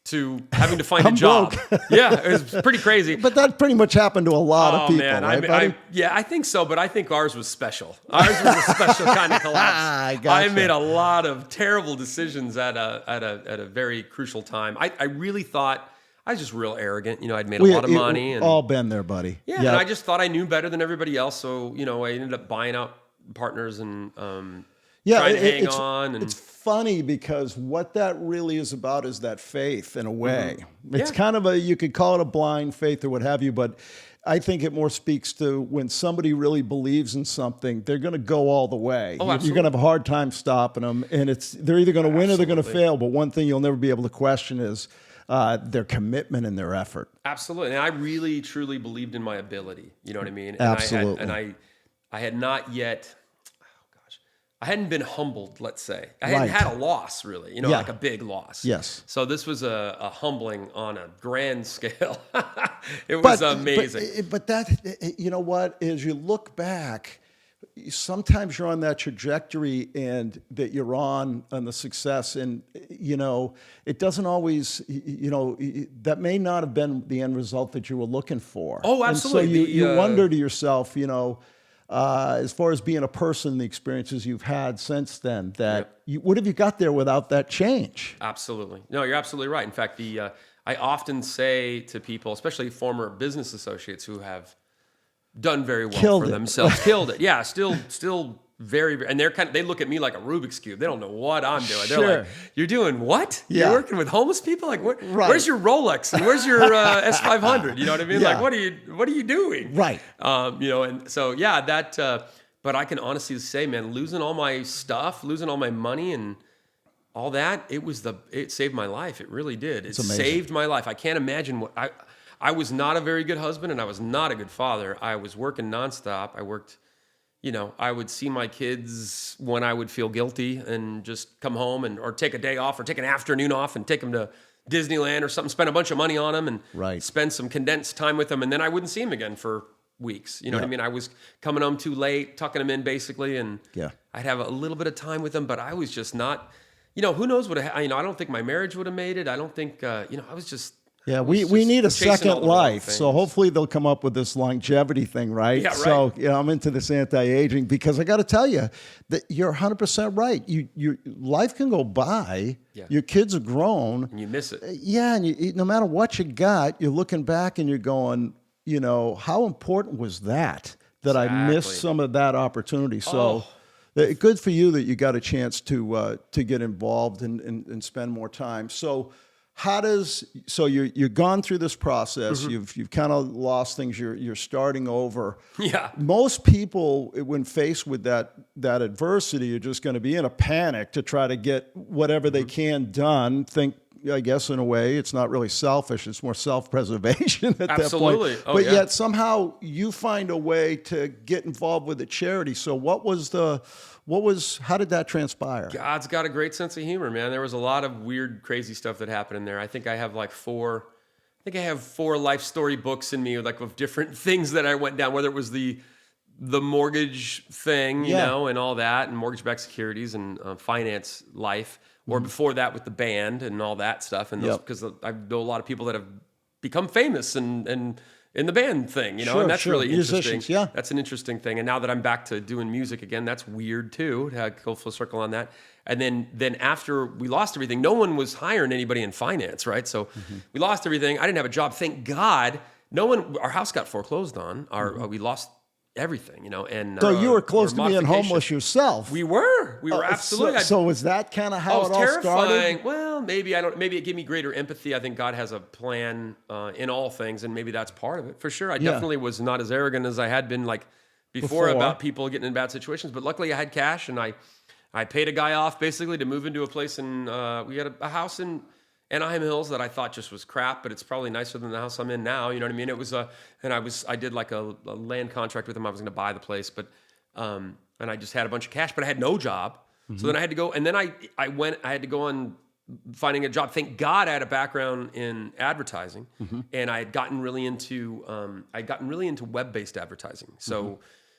to having to find a job. Yeah, it was pretty crazy. But that pretty much happened to a lot of people, man. right? I think so, but I think ours was special. Ours was a special kind of collapse. I made a lot of terrible decisions at a very crucial time. I really thought, I was just real arrogant. I'd made a lot of money. And all been there, buddy. Yeah, and I just thought I knew better than everybody else. So, I ended up buying out partners and trying to hang on. And it's funny because what that really is about is that faith in a way. It's kind of you could call it a blind faith or what have you, but I think it more speaks to when somebody really believes in something, they're going to go all the way. Oh, You're absolutely. going to have a hard time stopping them, and they're either going to win or they're going to fail. But one thing you'll never be able to question is their commitment and their effort. Absolutely. And I really, truly believed in my ability. You know what I mean? And Absolutely. I had not yet, I hadn't been humbled, let's say. I hadn't had a loss, really, you know, Yeah. like a big loss. Yes. So this was a humbling on a grand scale. It was amazing. But that, you know what, as you look back, sometimes you're on that trajectory and that you're on the success, and you know it doesn't always, you know, that may not have been the end result that you were looking for. Oh, absolutely. And so you wonder to yourself, you know, as far as being a person, the experiences you've had since then, that what have you got there without that change? Absolutely. No, you're absolutely right. In fact, I often say to people, especially former business associates who have done very well for themselves, killed it. Yeah, still very, and they look at me like a Rubik's Cube. They don't know what I'm doing. They're like, "You're doing what? Yeah. You're working with homeless people? Like, where's your Rolex and where's your S500? You know what I mean? Yeah. Like, what are you doing? Right. You know, and so yeah, that. But I can honestly say, man, losing all my stuff, losing all my money, and all that, it saved my life. It really did. It saved my life. I can't imagine what I was not a very good husband, and I was not a good father. I was working nonstop. I worked, you know, I would see my kids when I would feel guilty and just come home or take a day off or take an afternoon off and take them to Disneyland or something, spend a bunch of money on them and spend some condensed time with them. And then I wouldn't see them again for weeks. You know what I mean? I was coming home too late, tucking them in basically. And I'd have a little bit of time with them, but I was just not, you know, who knows I don't think my marriage would have made it. I don't think, you know, I was just, yeah, we need a second life. So hopefully they'll come up with this longevity thing, right? Yeah, right. So I'm into this anti-aging because I got to tell you that you're 100% right. Your life can go by. Yeah. Your kids are grown. And you miss it. Yeah, and no matter what you got, you're looking back and you're going, you know, how important was that I missed some of that opportunity. So good for you that you got a chance to get involved and spend more time. So you're gone through this process. You've kind of lost things. You're starting over. Yeah. Most people, when faced with that adversity, are just going to be in a panic to try to get whatever they can done. I guess in a way, it's not really selfish. It's more self-preservation at that point. Absolutely. But yet somehow you find a way to get involved with the charity. So how did that transpire? God's got a great sense of humor, man. There was a lot of weird, crazy stuff that happened in there. I think I have four life story books in me, of different things that I went down, whether it was the mortgage thing, you know, and all that, and mortgage-backed securities and finance life, or before that with the band and all that stuff. And because I know a lot of people that have become famous and in the band thing, you know, and that's really interesting. Yeah. That's an interesting thing. And now that I'm back to doing music again, that's weird too, to go full circle on that. And then after we lost everything, no one was hiring anybody in finance, right? So we lost everything. I didn't have a job. Thank God. Our house got foreclosed on. We lost everything, you know. And so you were close to being homeless yourself. We were absolutely. So was that kind of how it all started? Well, maybe it gave me greater empathy. I think God has a plan in all things, and maybe that's part of it for sure. I definitely was not as arrogant as I had been before about people getting in bad situations. But luckily, I had cash, and I paid a guy off basically to move into a place, and we had a house in Anaheim Hills that I thought just was crap, but it's probably nicer than the house I'm in now. You know what I mean? It was I did a land contract with him. I was going to buy the place, but and I just had a bunch of cash, but I had no job. So then I had to go, and then I had to go on finding a job. Thank God I had a background in advertising, and I had gotten really into web-based advertising. So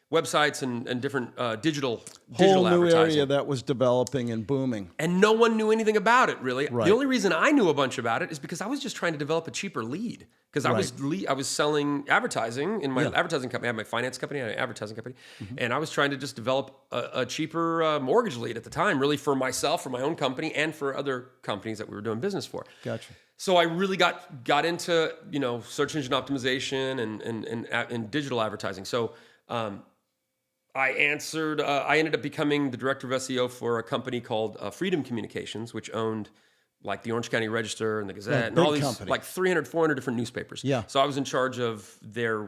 websites and different digital whole new advertising. area that was developing and booming. And no one knew anything about it, really. Right. The only reason I knew a bunch about it is because I was just trying to develop a cheaper lead. Because I was selling advertising in my advertising company. I had my finance company, I had an advertising company. And I was trying to just develop a cheaper mortgage lead at the time, really for myself, for my own company, and for other companies that we were doing business for. Gotcha. So I really got into, you know, search engine optimization and digital advertising. So I ended up becoming the director of SEO for a company called Freedom Communications, which owned the Orange County Register and the Gazette and all these company. 300, 400 different newspapers. Yeah. So I was in charge of their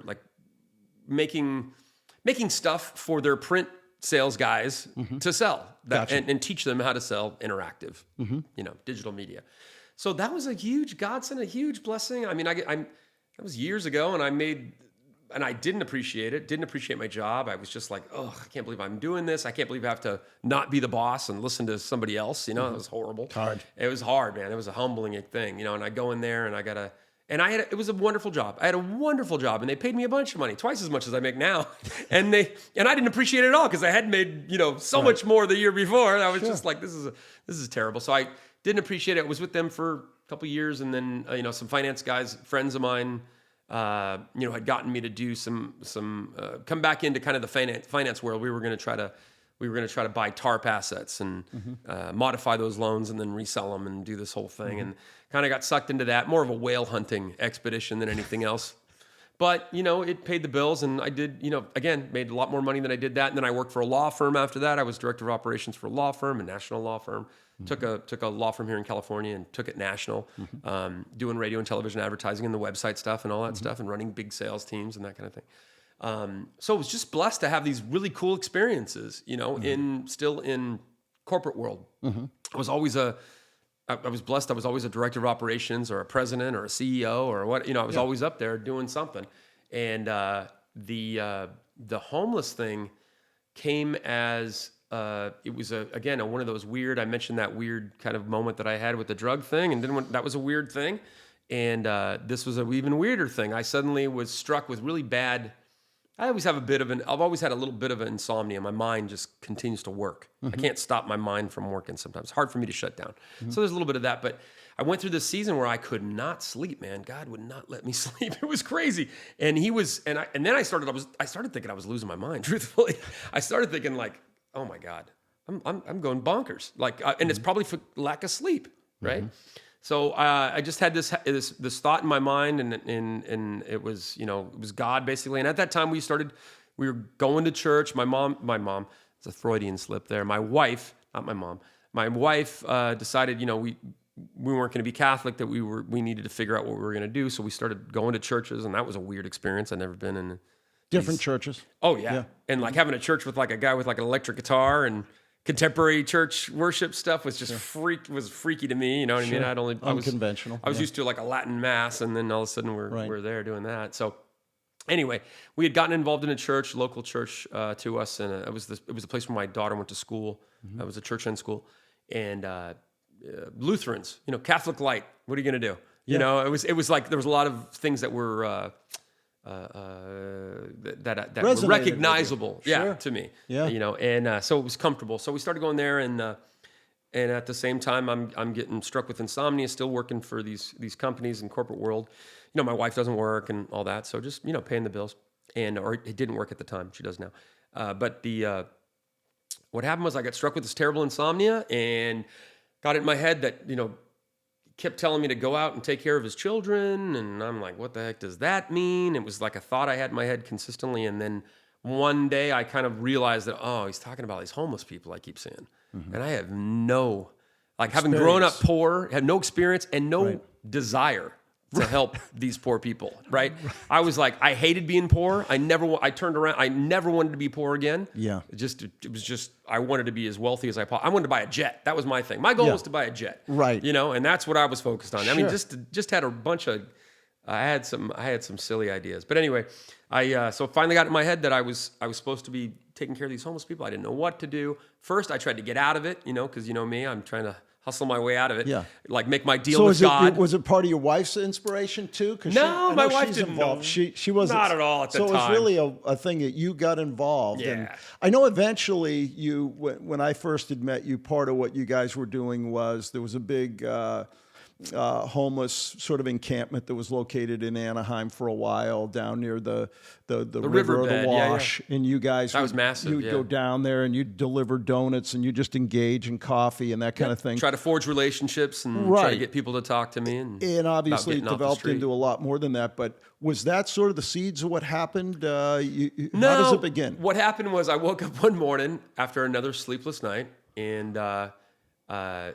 making stuff for their print sales guys to sell that, Gotcha. and teach them how to sell interactive, digital media. So that was a huge godsend, a huge blessing. I mean, that was years ago, and I didn't appreciate it. Didn't appreciate my job. I was just like, oh, I can't believe I'm doing this. I can't believe I have to not be the boss and listen to somebody else. It was horrible. Hard. It was hard, man. It was a humbling thing, and I go in there and it was a wonderful job. I had a wonderful job, and they paid me a bunch of money, twice as much as I make now. And I didn't appreciate it at all because I had made, so much more the year before. And I was just like, this is terrible. So I didn't appreciate it. I was with them for a couple of years, and then some finance guys, friends of mine, had gotten me to do some come back into kind of the finance world. We were going to try to buy TARP assets and modify those loans and then resell them and do this whole thing, and kind of got sucked into that. More of a whale hunting expedition than anything else. But, it paid the bills, and I did, again, made a lot more money than I did that. And then I worked for a law firm after that. I was director of operations for a law firm, a national law firm. Took a law firm here in California and took it national, doing radio and television advertising and the website stuff and all that stuff, and running big sales teams and that kind of thing. So I was just blessed to have these really cool experiences, still in corporate world. I was always I was blessed. I was always a director of operations or a president or a CEO or what, I was always up there doing something. And the homeless thing came as it was one of those weird. I mentioned that weird kind of moment that I had with the drug thing, and then that was a weird thing. And this was an even weirder thing. I suddenly was struck with really bad. I've always had a little bit of an insomnia. My mind just continues to work. I can't stop my mind from working sometimes. It's hard for me to shut down. So there's a little bit of that, but I went through this season where I could not sleep, man. God would not let me sleep. It was crazy. And then I started thinking I was losing my mind, truthfully. I started thinking like, oh my God, I'm going bonkers. Like, and it's probably for lack of sleep, right? So I just had this thought in my mind, and it was it was God basically. And at that time we were going to church. My mom, it's a Freudian slip there. My wife, not my mom. My wife decided we weren't going to be Catholic. That we needed to figure out what we were going to do. So we started going to churches, and that was a weird experience. I'd never been in Different churches. Oh yeah, and like having a church with like a guy with like an electric guitar and contemporary church worship stuff was just freaky to me. You know what I mean? Unconventional. I was used to like a Latin mass, and then all of a sudden we're there doing that. So anyway, we had gotten involved in a church, local church to us, and it was a place where my daughter went to school. It was a church end school, and Lutherans, Catholic light. What are you going to do? It was like there was a lot of things that were. That were recognizable, to me, and so it was comfortable. So we started going there, and at the same time, I'm getting struck with insomnia, still working for these companies in corporate world. My wife doesn't work and all that, so just paying the bills, or it didn't work at the time. She does now, but what happened was I got struck with this terrible insomnia and got it in my head that kept telling me to go out and take care of his children. And I'm like, what the heck does that mean? It was like a thought I had in my head consistently. And then one day I kind of realized that, he's talking about these homeless people I keep seeing. And I have having grown up poor, had no experience and no desire to help these poor people, right? I was like, I hated being poor. I turned around. I never wanted to be poor again. Yeah. It was just, I wanted to be as wealthy as I wanted to buy a jet. That was my thing. My goal was to buy a jet. Right. And that's what I was focused on. Sure. I mean, just had a bunch of, I had some silly ideas. But anyway, so finally got in my head that I was supposed to be taking care of these homeless people. I didn't know what to do. First, I tried to get out of it, because me, I'm trying to hustle my way out of it. Yeah. Like make my deal with God. Was it part of your wife's inspiration too? No, my wife didn't know. She wasn't. Not at all at the time. So it was really a thing that you got involved. Yeah. And I know eventually when I first had met you, part of what you guys were doing was there was a big homeless sort of encampment that was located in Anaheim for a while down near the river or the wash. And you guys was massive. You'd go down there and you'd deliver donuts and you just engage in coffee and that kind of thing. Try to forge relationships and try to get people to talk to me. And obviously it developed into a lot more than that. But was that sort of the seeds of what happened? No. How does it begin? What happened was I woke up one morning after another sleepless night, and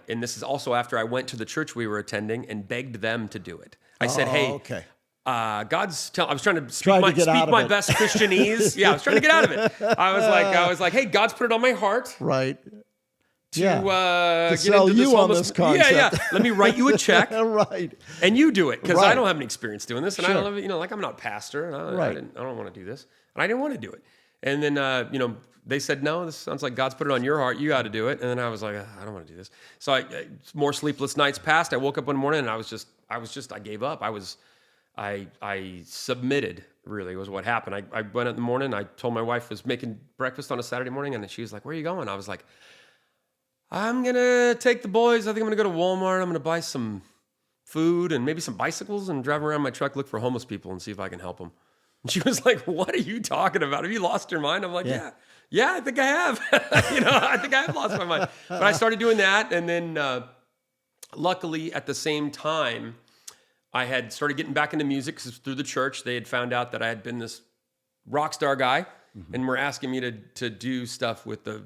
this is also after I went to the church we were attending and begged them to do it. I said, hey, I was trying to speak Trying to my, get out of my it. best Christianese. Yeah, I was trying to get out of it. I was like, hey, God's put it on my heart Right. to To get sell into this you on homeless. this concept. Yeah. Let me write you a check, Right. and you do it because Right. I don't have any experience doing this, and I Sure. don't, like I'm not a pastor, and I Right. don't want to do this, and I didn't want to do it. And then they said, no, this sounds like God's put it on your heart. You got to do it. And then I was like, I don't want to do this. So more sleepless nights passed. I woke up one morning and I gave up. I submitted, really, was what happened. I went in the morning. I told my wife I was making breakfast on a Saturday morning, and she was like, where are you going? I was like, I'm going to take the boys. I think I'm going to go to Walmart. I'm going to buy some food and maybe some bicycles and drive around my truck, look for homeless people and see if I can help them. And she was like, what are you talking about? Have you lost your mind? I'm like, yeah, I think I have. I think I have lost my mind. But I started doing that. And then luckily at the same time, I had started getting back into music because through the church, they had found out that I had been this rock star guy and were asking me to do stuff with the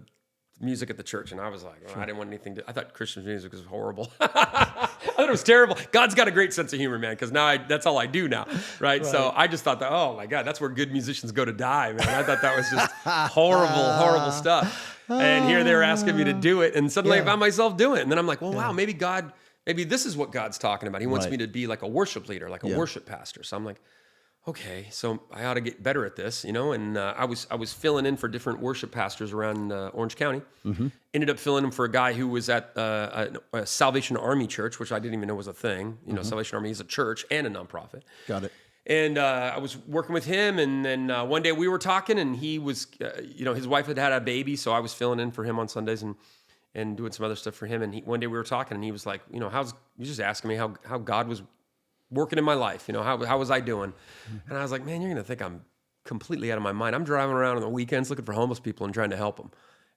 music at the church. And I was like, I didn't want anything I thought Christian music was horrible. I thought it was terrible. God's got a great sense of humor, man, because now that's all I do now, right? So I just thought that, oh my God, that's where good musicians go to die, man. I thought that was just horrible stuff. And here they were asking me to do it, and suddenly I found myself doing it. And then I'm like, well, wow, maybe this is what God's talking about. He wants me to be like a worship leader, like a worship pastor. So I'm like, okay, so I ought to get better at this, And I was filling in for different worship pastors around Orange County. Ended up filling in for a guy who was at a Salvation Army church, which I didn't even know was a thing. Salvation Army is a church and a nonprofit. Got it. And I was working with him, and then one day we were talking, and he was, his wife had a baby, so I was filling in for him on Sundays and doing some other stuff for him. And one day we were talking, and he was like, he was just asking me how God was working in my life, how was I doing? And I was like, man, you're going to think I'm completely out of my mind. I'm driving around on the weekends looking for homeless people and trying to help them.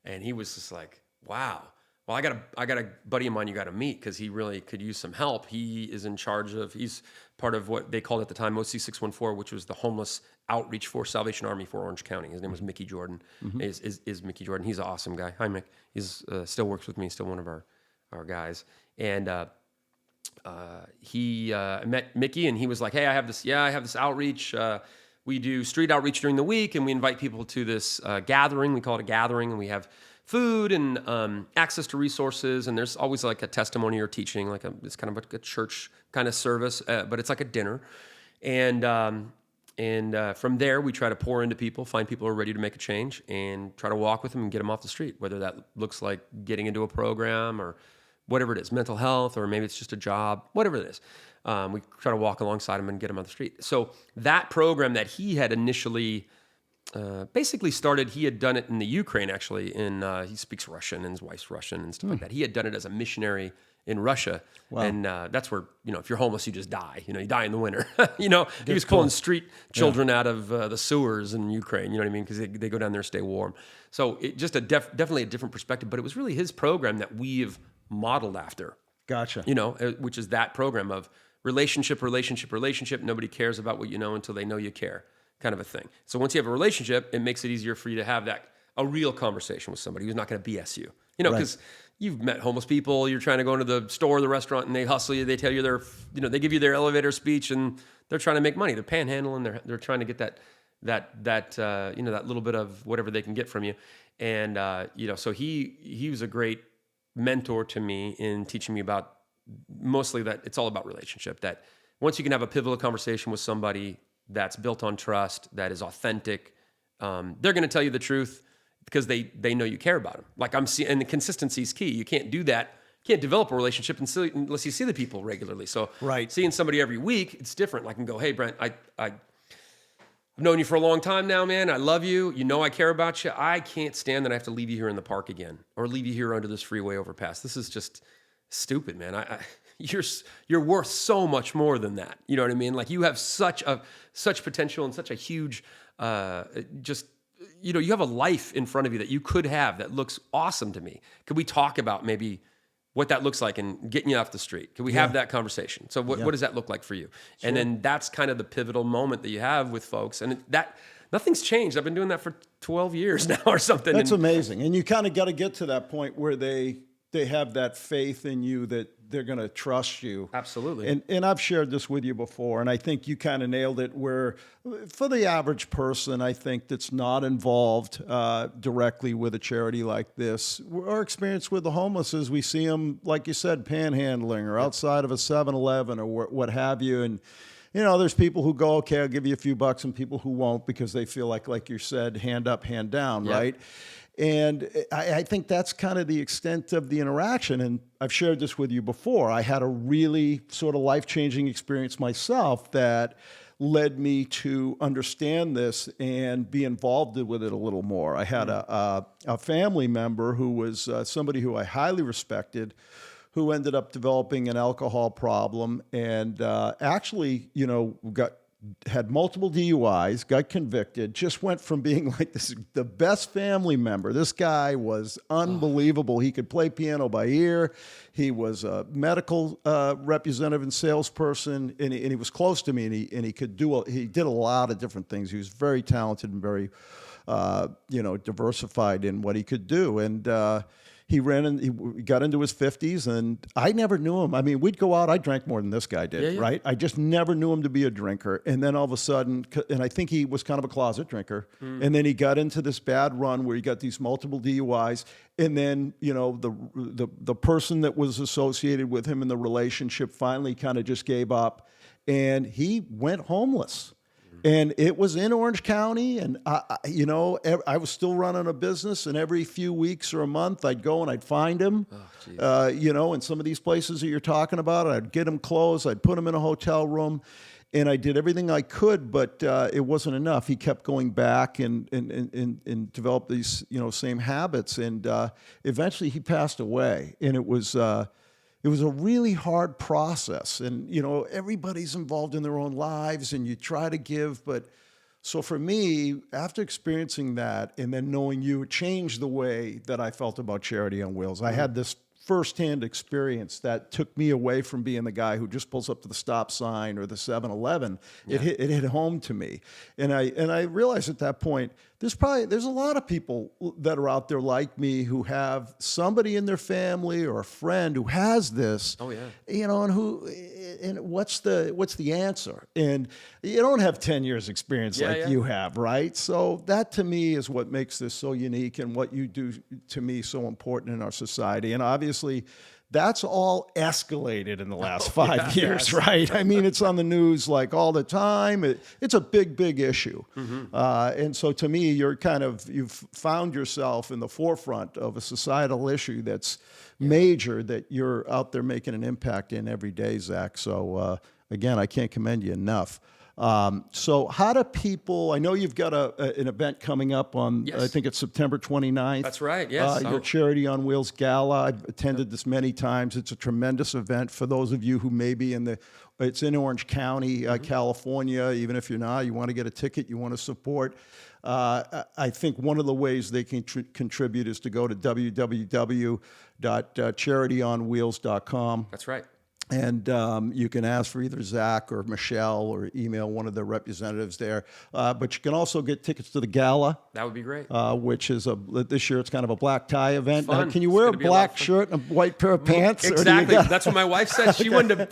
And he was just like, wow. Well, I got a buddy of mine you got to meet because he really could use some help. He is in charge of, he's part of what they called at the time OC 614, which was the homeless outreach for Salvation Army for Orange County. His name was Mickey Jordan. Is Mickey Jordan. He's an awesome guy. Hi, Mick. He's still works with me, still one of our guys. And he met Mickey, and he was like, hey, I have this outreach. We do street outreach during the week, and we invite people to this gathering. We call it a gathering, and we have food and access to resources, and there's always like a testimony or teaching, it's kind of like a church kind of service, but it's like a dinner. And from there, we try to pour into people, find people who are ready to make a change, and try to walk with them and get them off the street, whether that looks like getting into a program or whatever it is, mental health, or maybe it's just a job, whatever it is. We try to walk alongside them and get them on the street. So that program that he had initially basically started, he had done it in the Ukraine, actually. He speaks Russian, and his wife's Russian and stuff like that. He had done it as a missionary in Russia. Wow. And that's where, if you're homeless, you just die. You die in the winter. He was pulling street children out of the sewers in Ukraine, you know what I mean? Because they go down there and stay warm. So it just definitely a different perspective. But it was really his program that we've modeled after. Gotcha. Which is that program of relationship. Nobody cares about what you know until they know you care, kind of a thing. So once you have a relationship, it makes it easier for you to have a real conversation with somebody who's not going to BS you. Because you've met homeless people, you're trying to go into the store, the restaurant, and they hustle you. They tell you they give you their elevator speech, and they're trying to make money. They're panhandling. They're trying to get that little bit of whatever they can get from you. And so he was a great mentor to me in teaching me about mostly that it's all about relationship. That once you can have a pivotal conversation with somebody that's built on trust, that is authentic, they're going to tell you the truth because they know you care about them. Like I'm seeing, and the consistency is key. You can't do that. You can't develop a relationship unless you see the people regularly. So seeing somebody every week, it's different. I can go, hey, Brent, I've known you for a long time now, man. I love you. I care about you. I can't stand that I have to leave you here in the park again or leave you here under this freeway overpass. This is just stupid, man. You're worth so much more than that. You know what I mean? Like you have such potential and such a huge, you have a life in front of you that you could have that looks awesome to me. Could we talk about maybe what that looks like and getting you off the street? Could we have that conversation? So what does that look like for you? Sure. And then that's kind of the pivotal moment that you have with folks. And nothing's changed. I've been doing that for 12 years now or something. That's amazing. And you kind of got to get to that point where they they have that faith in you that they're going to trust you. Absolutely. And I've shared this with you before, and I think you kind of nailed it, where for the average person, I think that's not involved directly with a charity like this, our experience with the homeless is we see them, like you said, panhandling or outside of a 7-Eleven or what have you. And, you know, there's people who go, okay, I'll give you a few bucks, and people who won't because they feel like you said, hand up, hand down, right? And I think that's kind of the extent of the interaction. And I've shared this with you before. I had a really sort of life-changing experience myself that led me to understand this and be involved with it a little more. I had a family member who was somebody who I highly respected, who ended up developing an alcohol problem and actually, you know, had multiple DUIs, got convicted, just went from being like the best family member. This guy was unbelievable. He could play piano by ear. He was a medical representative and salesperson, and he was close to me, and he did a lot of different things. He was very talented and very, diversified in what he could do. And he got into his 50s, and I never knew him. I mean, we'd go out. I drank more than this guy did, right? I just never knew him to be a drinker. And then all of a sudden, and I think he was kind of a closet drinker, and then he got into this bad run where he got these multiple DUIs. And then, you know, the person that was associated with him in the relationship finally kind of just gave up, and he went homeless. And it was in Orange County, and I was still running a business, and every few weeks or a month, I'd go and I'd find him, in some of these places that you're talking about. I'd get him clothes, I'd put him in a hotel room, and I did everything I could, but it wasn't enough. He kept going back and developed these, same habits, and eventually he passed away, and it was a really hard process. And, everybody's involved in their own lives and you try to give. But so for me, after experiencing that and then knowing you, it changed the way that I felt about Charity on Wheels. I had this firsthand experience that took me away from being the guy who just pulls up to the stop sign or the 7-Eleven. It hit home to me. And I realized at that point, there's a lot of people that are out there like me who have somebody in their family or a friend who has this. Oh yeah. And what's the answer? And you don't have 10 years experience you have, right? So that to me is what makes this so unique and what you do to me so important in our society. And obviously that's all escalated in the last 5 years, right? I mean, it's on the news like all the time. It's a big, big issue. And so to me, you've found yourself in the forefront of a societal issue that's major that you're out there making an impact in every day, Zach. So again, I can't commend you enough. So how do people, I know you've got an event coming up on, I think it's September 29th. That's right, yes. Your Charity on Wheels Gala. I've attended this many times. It's a tremendous event for those of you who may be it's in Orange County, California. Even if you're not, you want to get a ticket, you want to support. I think one of the ways they can contribute is to go to www.charityonwheels.com. That's right. And you can ask for either Zach or Michelle or email one of the representatives there. But you can also get tickets to the gala. That would be great. Which is this year it's kind of a black tie event. Fun. Can you wear a black shirt and a white pair of pants? Exactly. That's what my wife said.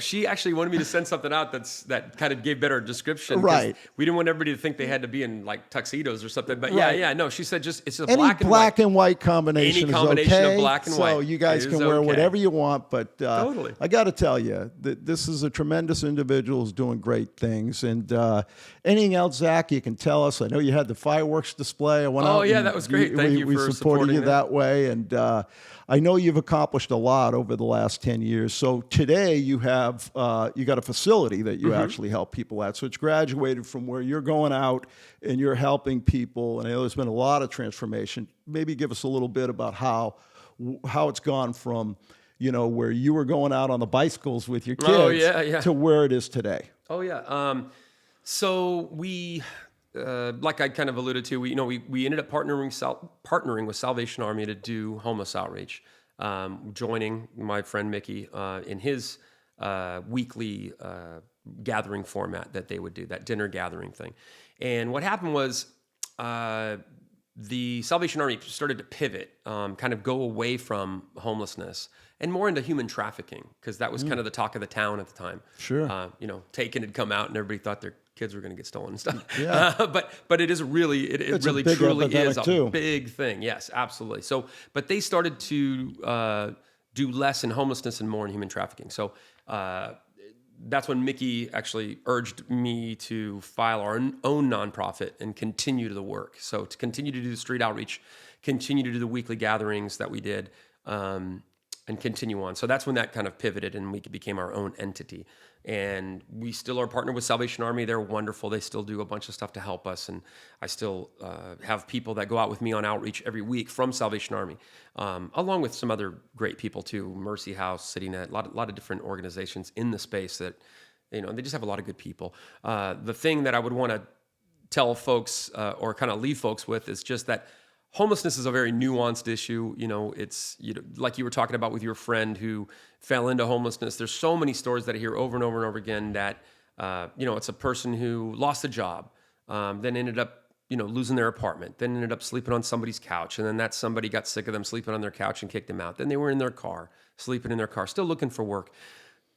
She actually wanted me to send something out that kind of gave better description. Right. We didn't want everybody to think they had to be in like tuxedos or something. But no, she said just it's a Any black and white combination Any combination is okay. of black and white. So you guys can wear whatever you want. But totally. I got to tell you, this is a tremendous individual who's doing great things. And anything else, Zach, you can tell us. I know you had the fireworks display. That was great. Thank you for supporting you that way. And I know you've accomplished a lot over the last 10 years. So today you have you got a facility that you actually help people at. So it's graduated from where you're going out and you're helping people. And I know there's been a lot of transformation. Maybe give us a little bit about how it's gone from where you were going out on the bicycles with your kids to where it is today. Oh, yeah. So we, like I kind of alluded to, we ended up partnering with Salvation Army to do homeless outreach, joining my friend Mickey in his weekly gathering format that they would do, that dinner gathering thing. And what happened was the Salvation Army started to pivot, kind of go away from homelessness and more into human trafficking, because that was kind of the talk of the town at the time. Sure. Taken had come out and everybody thought their kids were going to get stolen and stuff. Yeah. But it is really, it really big truly is epidemic a too. big thing. Yes, absolutely. So, but they started to do less in homelessness and more in human trafficking. So that's when Mickey actually urged me to file our own nonprofit and continue to the work. So to continue to do the street outreach, continue to do the weekly gatherings that we did, and continue on. So that's when that kind of pivoted and we became our own entity. And we still are partnered with Salvation Army. They're wonderful. They still do a bunch of stuff to help us. And I still have people that go out with me on outreach every week from Salvation Army, along with some other great people too, Mercy House, CityNet, a lot of different organizations in the space that, they just have a lot of good people. The thing that I would want to tell folks or kind of leave folks with is just that homelessness is a very nuanced issue. It's like you were talking about with your friend who fell into homelessness. There's so many stories that I hear over and over and over again that, it's a person who lost a job, then ended up, losing their apartment, then ended up sleeping on somebody's couch. And then that somebody got sick of them sleeping on their couch and kicked them out. Then they were in their car, sleeping in their car, still looking for work.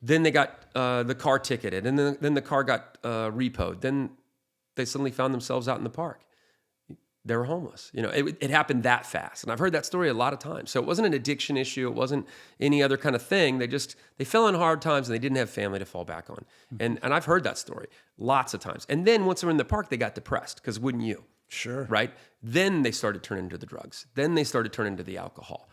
Then they got the car ticketed, and then the car got repoed. Then they suddenly found themselves out in the park. They were homeless. It happened that fast. And I've heard that story a lot of times. So it wasn't an addiction issue. It wasn't any other kind of thing. They fell in hard times and they didn't have family to fall back on. And I've heard that story lots of times. And then once they were in the park, they got depressed, because wouldn't you? Sure. Right? Then they started turning to the drugs. Then they started turning to the alcohol.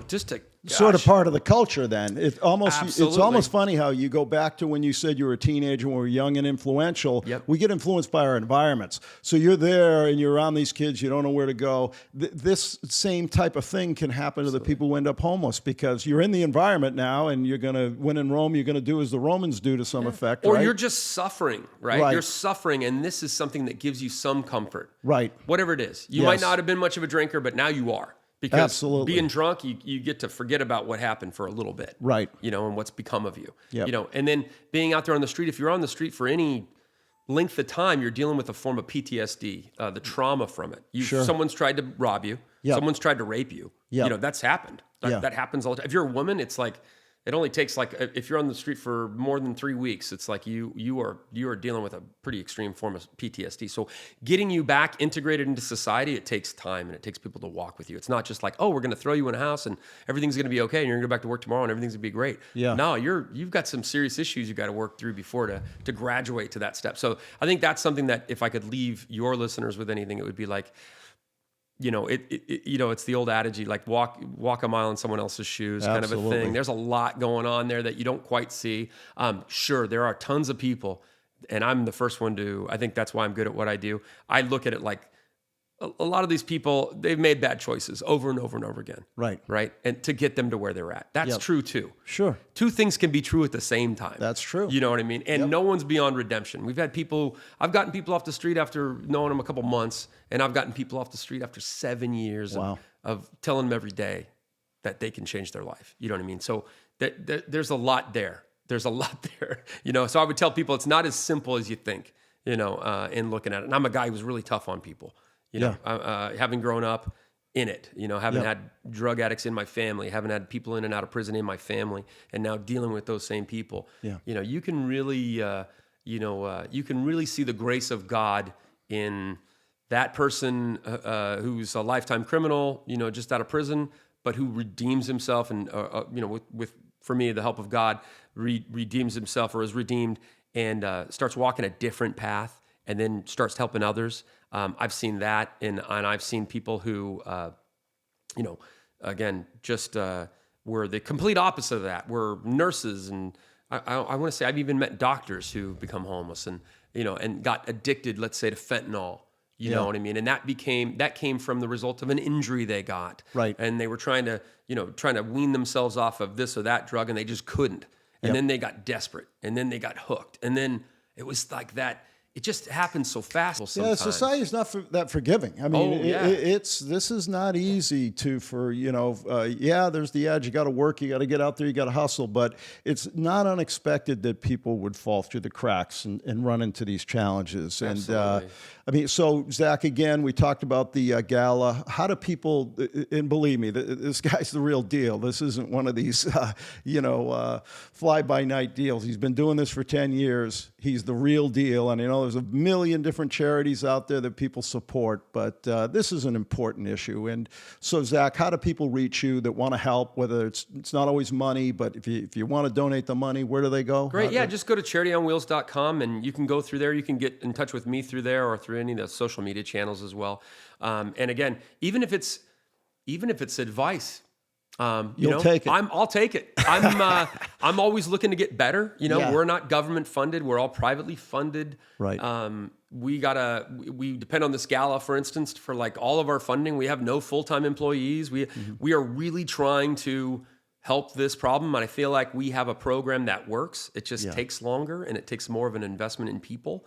Just to Sort of part of the culture then. It's Absolutely. almost funny how you go back to when you said you were a teenager, when we were young and influential. Yep. We get influenced by our environments. So you're there and you're around these kids, you don't know where to go. This same type of thing can happen to the people who end up homeless, because you're in the environment now, and you're going to, when in Rome, you're going to do as the Romans do to some effect. Or right? you're just suffering, right? Right. You're suffering, and this is something that gives you some comfort. Right. Whatever it is. You Yes. might not have been much of a drinker, but now you are. Because Absolutely. being drunk, you get to forget about what happened for a little bit. Right. And what's become of you. Yep. And then being out there on the street, if you're on the street for any length of time, you're dealing with a form of PTSD, the trauma from it. Sure. Someone's tried to rob you. Yep. Someone's tried to rape you. Yep. That's happened. Yeah. That happens all the time. If you're a woman, it's like, it only takes if you're on the street for more than 3 weeks, it's like you are dealing with a pretty extreme form of PTSD. So getting you back integrated into society, it takes time, and it takes people to walk with you. It's not just like, oh, we're going to throw you in a house and everything's going to be okay, and you're going to go back to work tomorrow and everything's going to be great. Yeah. No, you've got some serious issues you got to work through before to graduate to that step. So I think that's something that if I could leave your listeners with anything, it would be like, it's the old adage, like walk a mile in someone else's shoes, kind of a Absolutely. thing. There's a lot going on there that you don't quite see. Sure, there are tons of people, and I'm the first one I think that's why I'm good at what I do. I look at it like a lot of these people, they've made bad choices over and over and over again. Right. Right. And to get them to where they're at. That's Yep. true too. Sure. Two things can be true at the same time. That's true. You know what I mean? And Yep. no one's beyond redemption. I've gotten people off the street after knowing them a couple months, and I've gotten people off the street after 7 years Wow. of telling them every day that they can change their life. You know what I mean? So there's a lot there. There's a lot there. So I would tell people it's not as simple as you think, in looking at it. And I'm a guy who's really tough on people. Having grown up in it, having Yep. had drug addicts in my family, having had people in and out of prison in my family, and now dealing with those same people. Yeah. You can really, you can really see the grace of God in that person who's a lifetime criminal, just out of prison, but who redeems himself and, with for me, the help of God, redeems himself or is redeemed and starts walking a different path, and then starts helping others. I've seen that, and I've seen people who, again, just were the complete opposite of that. Were nurses, and I want to say I've even met doctors who become homeless and got addicted, let's say, to fentanyl. You know what I mean? And that came from the result of an injury they got. Right. And they were trying to wean themselves off of this or that drug, and they just couldn't. And then they got desperate, and then they got hooked, and then it was like that it just happens so fast Yeah, sometimes. society's not that forgiving. I mean, Oh, yeah. this is not easy yeah, there's the edge. You got to work, you got to get out there, you got to hustle, but it's not unexpected that people would fall through the cracks and run into these challenges. Absolutely. And I mean, so Zach, again, we talked about the gala. How do people, and believe me, this guy's the real deal. This isn't one of these, fly-by-night deals. He's been doing this for 10 years. He's the real deal. And, there's a million different charities out there that people support, but this is an important issue. And so, Zach, how do people reach you that want to help, whether it's not always money, but if you want to donate the money, where do they go? Great. Yeah, just go to charityonwheels.com and you can go through there. You can get in touch with me through there or through any of the social media channels as well. And again, even if it's advice, You'll take it. I'll take it. I'm always looking to get better. Yeah. We're not government funded. We're all privately funded. Right. We depend on this gala, for instance, for like all of our funding. We have no full-time employees. We are really trying to help this problem. And I feel like we have a program that works. It just takes longer and it takes more of an investment in people.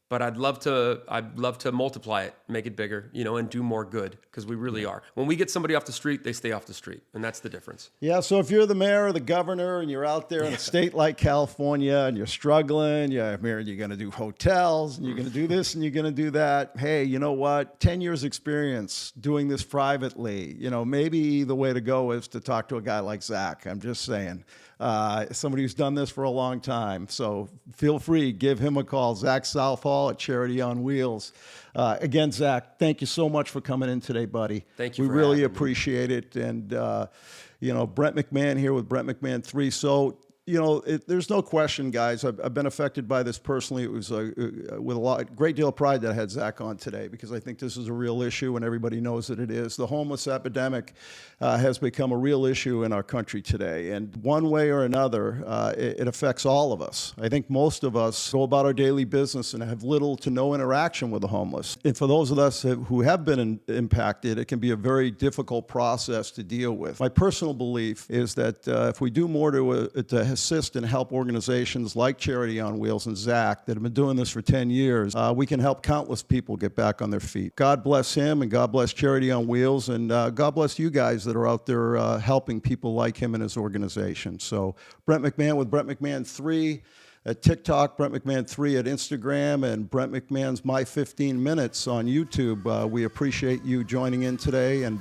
But I'd love to multiply it, make it bigger, and do more good, because we really are. When we get somebody off the street, they stay off the street, and that's the difference. Yeah, so if you're the mayor or the governor and you're out there in a state like California and you're struggling, you're going to do hotels and you're going to do this and you're going to do that. Hey, you know what? 10 years experience doing this privately. Maybe the way to go is to talk to a guy like Zach. I'm just saying. Somebody who's done this for a long time. So feel free, give him a call. Zach Southall at Charity on Wheels. Again, Zach, thank you so much for coming in today, buddy. Thank you. We really appreciate it. And, Brent McMahon here with Brent McMahon 3. So, there's no question, guys. I've been affected by this personally. It was with a great deal of pride that I had Zach on today, because I think this is a real issue and everybody knows that it is. The homeless epidemic has become a real issue in our country today. And one way or another, it affects all of us. I think most of us go about our daily business and have little to no interaction with the homeless. And for those of us who have been impacted, it can be a very difficult process to deal with. My personal belief is that if we do more to assist and help organizations like Charity on Wheels and Zach that have been doing this for 10 years, we can help countless people get back on their feet. God bless him, and God bless Charity on Wheels, and God bless you guys that are out there helping people like him and his organization. So Brent McMahon with Brent McMahon 3 at TikTok, Brent McMahon 3 at Instagram, and Brent McMahon's My 15 Minutes on YouTube. We appreciate you joining in today. And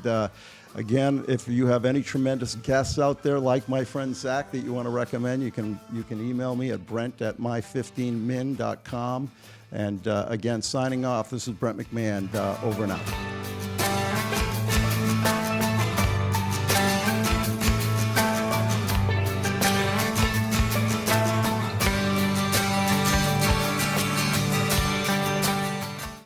again, if you have any tremendous guests out there like my friend Zach that you want to recommend, you can email me at brent@my15min.com. And again, signing off, this is Brent McMahon, over and out.